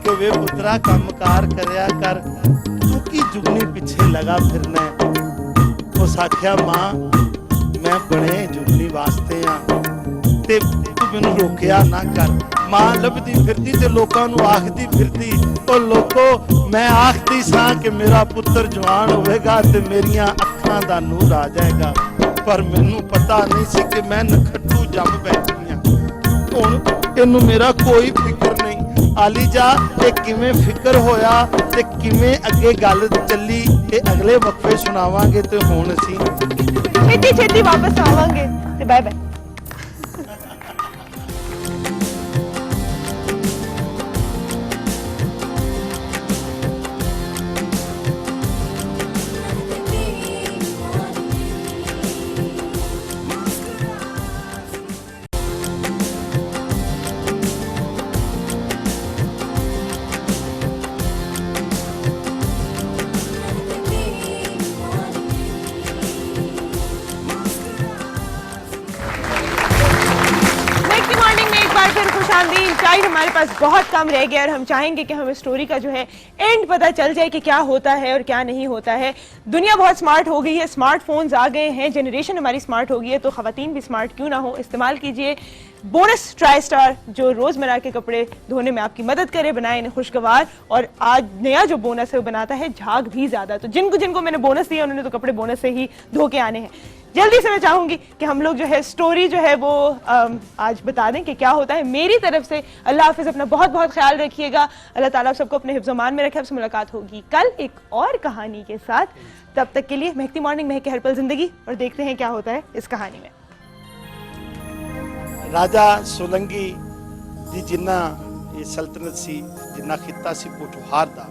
S4: ਕਿ ਵੇ ਪੁੱਤਰਾ ਕੰਮਕਾਰ ਕਰਿਆ ਕਰ ਤੂੰ ਕੀ ਜੁਗਨੀ ਪਿੱਛੇ ਲਗਾ ਫਿਰਨਾ ਉਸ ਆਖਿਆ ਮਾਂ ਮੈਂ ਬਣੇ ਜੁਗਨੀ ਵਾਸਤੇ ਆ ਤੇ ਤੂੰ ਮੈਨੂੰ ਰੋਕਿਆ ਨਾ ਕਰ ਮਾਂ ਲੱਭਦੀ ਫਿਰਦੀ ਤੇ ਲੋਕਾਂ ਨੂੰ ਆਖਦੀ ਫਿਰਦੀ ਉਹ ਲੋਕੋ ਮੈਂ ਆਖਦੀ ਸਾਂ ਕਿ ਮੇਰਾ ਪੁੱਤਰ ਜਵਾਨ ਹੋਵੇਗਾ ਤੇ ਮੇਰੀਆਂ ਅੱਖਾਂ ਦਾ ਨੂਰ ਆ ਜਾਏਗਾ ਪਰ ਮੈਨੂੰ ਪਤਾ ਨਹੀਂ ਸੀ ਕਿ ਮੈਂ ਨਖੱਟੂ ਜੰਮ ਬੈਠੀ ਆ ਹੁਣ ਇਹਨੂੰ ਮੇਰਾ ਕੋਈ ਫਿਕਰ ਨਹੀਂ ਆਲੀਜਾ ਇਹ ਕਿਵੇਂ ਫਿਕਰ ਹੋਇਆ ਤੇ ਕਿਵੇਂ ਅੱਗੇ ਗੱਲ ਚੱਲੀ ਇਹ ਅਗਲੇ ਵਕਫੇ ਸੁਣਾਵਾਂਗੇ ਤੇ ਹੁਣ ਅਸੀਂ
S1: ਛੇਤੀ ਛੇਤੀ ਵਾਪਸ ਆਵਾਂਗੇ ਤੇ ਬਾਏ ਬਾਏ टाइम हमारे पास बहुत कम रह गया और हम चाहेंगे कि हमें स्टोरी का जो है एंड पता चल जाए कि क्या होता है और क्या नहीं होता है। दुनिया बहुत स्मार्ट हो गई है, स्मार्टफोन्स आ गए हैं, जनरेशन हमारी स्मार्ट हो गई है, तो खवातीन भी स्मार्ट क्यों ना हो, इस्तेमाल कीजिए बोनस ट्राई स्टार जो रोजमर्रा के कपड़े धोने में आपकी मदद करे, बनाए इन्हें खुशगवार। और आज नया जो बोनस है वो बनाता है झाग भी ज्यादा। तो जिनको जिनको मैंने बोनस दिया उन्होंने तो कपड़े बोनस से ही धो के आने हैं। जल्दी से मैं चाहूंगी कि हम लोग जो है स्टोरी जो है वो आज बता दें कि क्या होता है। मेरी तरफ से अल्लाह हाफिज, अपना बहुत बहुत ख्याल रखिएगा, अल्लाह ताला आप सबको अपने हिफ्ज़-ओ-मान में रखे। आपसे मुलाकात होगी कल एक और कहानी के साथ। तब तक के लिए महकती मॉर्निंग, महके हर पल जिंदगी, और देखते हैं क्या होता है इस कहानी में।
S4: राजा सोलंगी जी जिन्ना ये सल्तनत सी, जिन्ना खिता सी पोठोहार दा,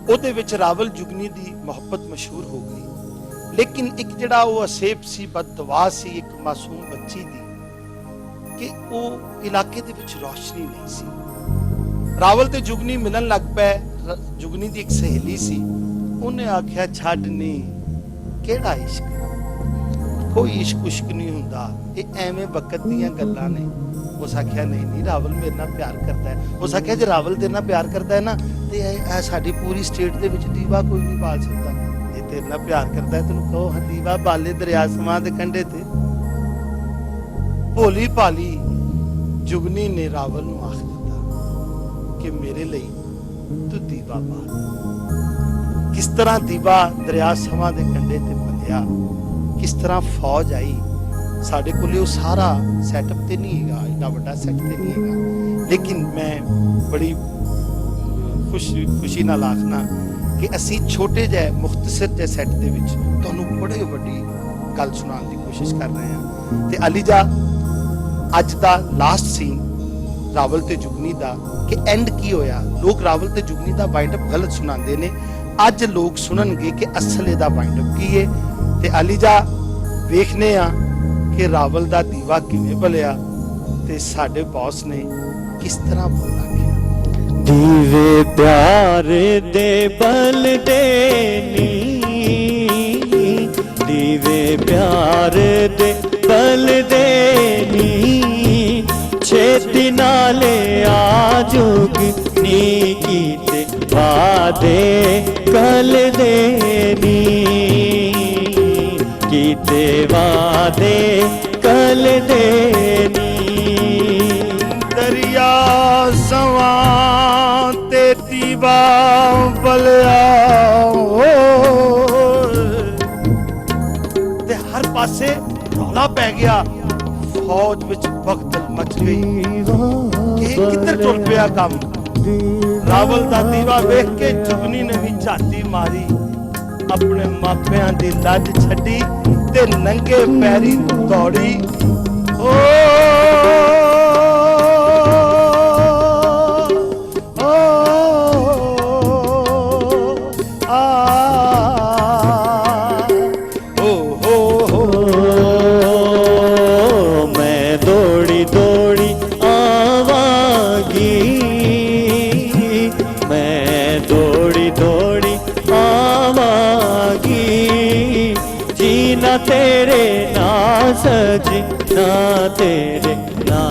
S4: ਉਹਦੇ ਵਿੱਚ ਰਾਵਲ ਜੁਗਨੀ ਦੀ ਮੁਹੱਬਤ ਮਸ਼ਹੂਰ ਹੋ ਗਈ। लेकिन एक जड़ा वो असेब सी बददुआ सी एक मासूम बच्ची दी कि वो इलाके दे विच रोशनी नहीं सी। रावल ते जुगनी मिलन लग पे। जुगनी दी एक सहेली सी, उन्हें आख्या छड्ड नहीं, केड़ा इश्क, कोई इश्क उश्क नहीं हुंदा, ये एवें वक्त दीयां गल्लां ने। उस आख्या नहीं नहीं, रावल मेरे नाल प्यार करता है। उस आख्या जे रावल तेरे नाल प्यार करता है ना ते ए साडी पूरी स्टेट दे विच दीवा कोई नहीं बाल सकता। जे तेरे नाल प्यार करता है तेनू कहो हाँ दीवा बाले दरिया समा दे कंढे ते। भोली भाली जुगनी ने रावल नू आख दिता कि मेरे लिए तू दीवा बाल। किस तरह दीवा दरिया समा दे कंढे ते बलिया, किस तरह फौज आई। साडे कोल वो सारा सैटअप ते नहीं हैगा, इतना बड़ा सैट ते नहीं हैगा, लेकिन मैं बड़ी खुशी नाल आखना कि असी छोटे जे मुख्तसर जे सैट दे विच तुहानू बड़ी वड्डी गल सुनाउण दी कोशिश कर रहे हैं। ते अलीजा अज दा लास्ट सीन रावल ते जुगनी दा कि एंड की होया। लोग रावल ते जुगनी दा वाइंड अप गलत सुनांदे ने, अज लोग सुननगे कि असल दा वाइंड अप की है। ते अलीजा वेखने आ कि रावल दा दीवा किवें बलिया ते साडे बॉस ने किस तरह बोला।
S8: दीवे प्यार दे बल देनी, दीवे प्यार दे बल देनी, छेती नाले आजुगनी कीते वादे कल देनी, कीते वादे कल देनी।
S4: दरिया सवा ते दीवा बलिया ते हर पासे रौला पै गया। फौज विच भगदड़ मच गई कि किधर टुर पिया काम। रावल दा दीवा वेख के जुगनी ने भी झाती मारी, अपने मापियां दी लज छड्डी ते नंगे पैरी दौड़ी। ओ
S8: तेरे ना सजना तेरे ना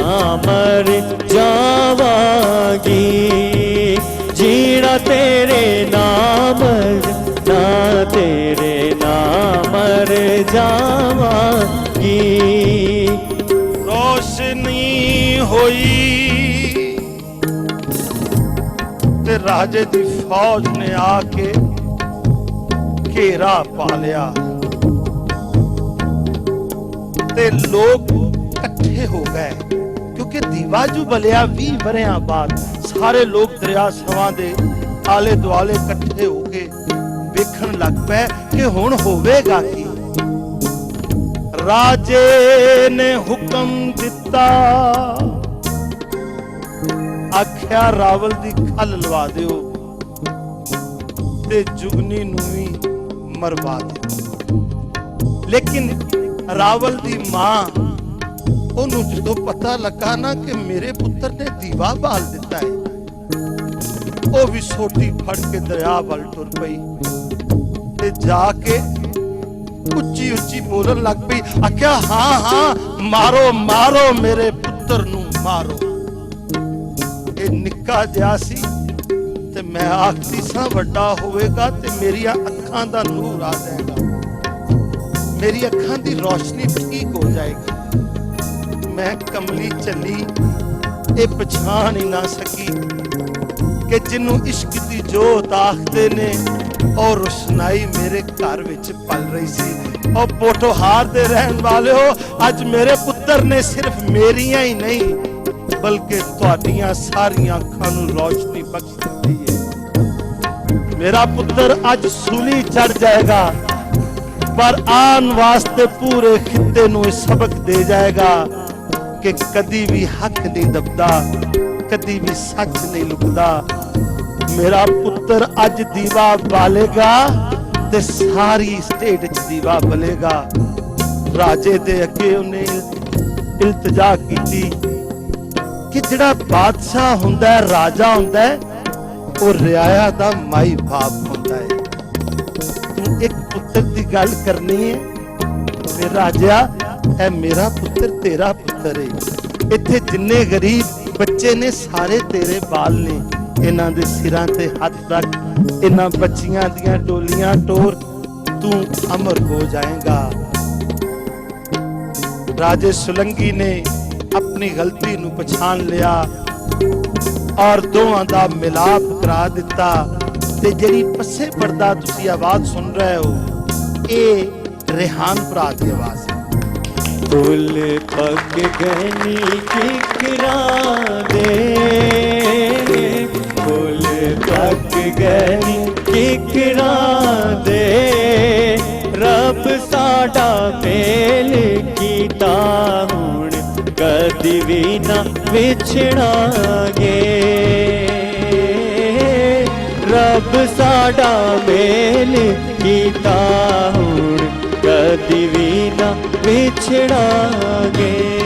S8: मर जावागी, जीना तेरे नाम ना तेरे ना मर जावागी।
S4: रोशनी होई ते राजे दी फौज ने आके घेरा पा लिया ते लोग इकट्ठे हो गए क्योंकि दीवा जो बलिया 20 वरियां बाद सारे लोग दरिया सवा दे आले दुआले इकट्ठे हो के वेखण लग पे कि हुण होवेगा की। राजे ने हुक्म दिता, आख्या रावल दी खल लवा दियो ते जुगनी नूं भी मरवा दियो। लेकिन रावल दी मां ओनू जो पता लगा ना कि मेरे पुत्र ने दीवा बाल दिता है, वो भी सोटी फड़ के दरिया वल टुर पई ते जाके उच्ची उच्ची बोलन लग पई। आख्या हाँ हाँ मारो मारो मेरे पुत्र नू मारो। ये निक्का जिहा सी ते मैं आखदी सा वड्डा होवेगा ते मेरिया अखां दा नूर आ जाएगा, मेरी अखां दी रोशनी ठीक हो जाएगी। मैं कमली चली ये पछाण ही ना सकी कि जिन्नू इश्क दी जोत आखदे ने और रोशनाई मेरे घर विच पल रही सी। और पोठोहार दे रहन वाले हो, अज मेरे पुत्र ने सिर्फ मेरियां ही नहीं बल्कि तुहाडियां सारियां अखां नू रोशनी बख्श दी है। मेरा पुत्र अज सूली चढ़ जाएगा पर आन वास्ते पूरे खिते नू सबक दे जाएगा कि कदी भी हक नहीं दबदा, कदी भी सच नहीं लुकदा। मेरा पुत्र अज दीवा बालेगा ਤੇ ਸਾਰੀ ਸਟੇਟ 'ਚ ਦੀਵਾ ਬਲੇਗਾ। ਰਾਜੇ ਦੇ ਅੱਗੇ ਉਹਨੇ ਇਲਤਜਾ ਕੀਤੀ ਕਿ ਜਿਹੜਾ ਬਾਦਸ਼ਾਹ ਹੁੰਦਾ ਹੈ, ਰਾਜਾ ਹੁੰਦਾ ਹੈ, ਉਹ ਰਿਆਇਆ ਦਾ ਮਾਈ ਬਾਪ ਹੁੰਦਾ ਹੈ। ਤੂੰ ਇੱਕ ਪੁੱਤਰ ਦੀ ਗੱਲ ਕਰਨੀ ਹੈ ਤੇ ਰਾਜਾ, ਇਹ ਮੇਰਾ ਪੁੱਤਰ ਤੇਰਾ ਪੁੱਤਰ ਹੈ। ਇੱਥੇ ਜਿੰਨੇ ਗਰੀਬ ਬੱਚੇ ਨੇ ਸਾਰੇ ਤੇਰੇ ਬਾਲ ਨੇ, ਇਹਨਾਂ ਦੇ ਸਿਰਾਂ ਤੇ ਹੱਥ ਰੱਖ, ਇਹਨਾਂ ਬੱਚੀਆਂ ਦੀਆਂ ਟੋਲੀਆਂ ਟੋਰ, ਤੂੰ ਅਮਰ ਹੋ ਜਾਏਗਾ। ਰਾਜੇ ਸੁਲੰਗੀ ਨੇ ਆਪਣੀ ਗਲਤੀ ਨੂੰ ਪਛਾਣ ਲਿਆ ਔਰ ਦੋਵਾਂ ਦਾ ਮਿਲਾਪ ਕਰਾ ਦਿੱਤਾ। ਤੇ ਜਿਹੜੀ ਪੱਸੇ ਪਰਦਾ ਤੁਸੀਂ ਆਵਾਜ਼ ਸੁਣ ਰਹੇ ਹੋ, ਇਹ ਰਿਹਾਨ ਭਰਾ ਦੀ ਆਵਾਜ਼ ਹੈ।
S8: फूल पक गनी किकरा दे, फूल पक गनी किकरा दे, रब साडा मेल कीता हुण कदी भी ना विछड़ांगे। रब साडा मेल कीता हुण कदी भी ना विछड़ांगे।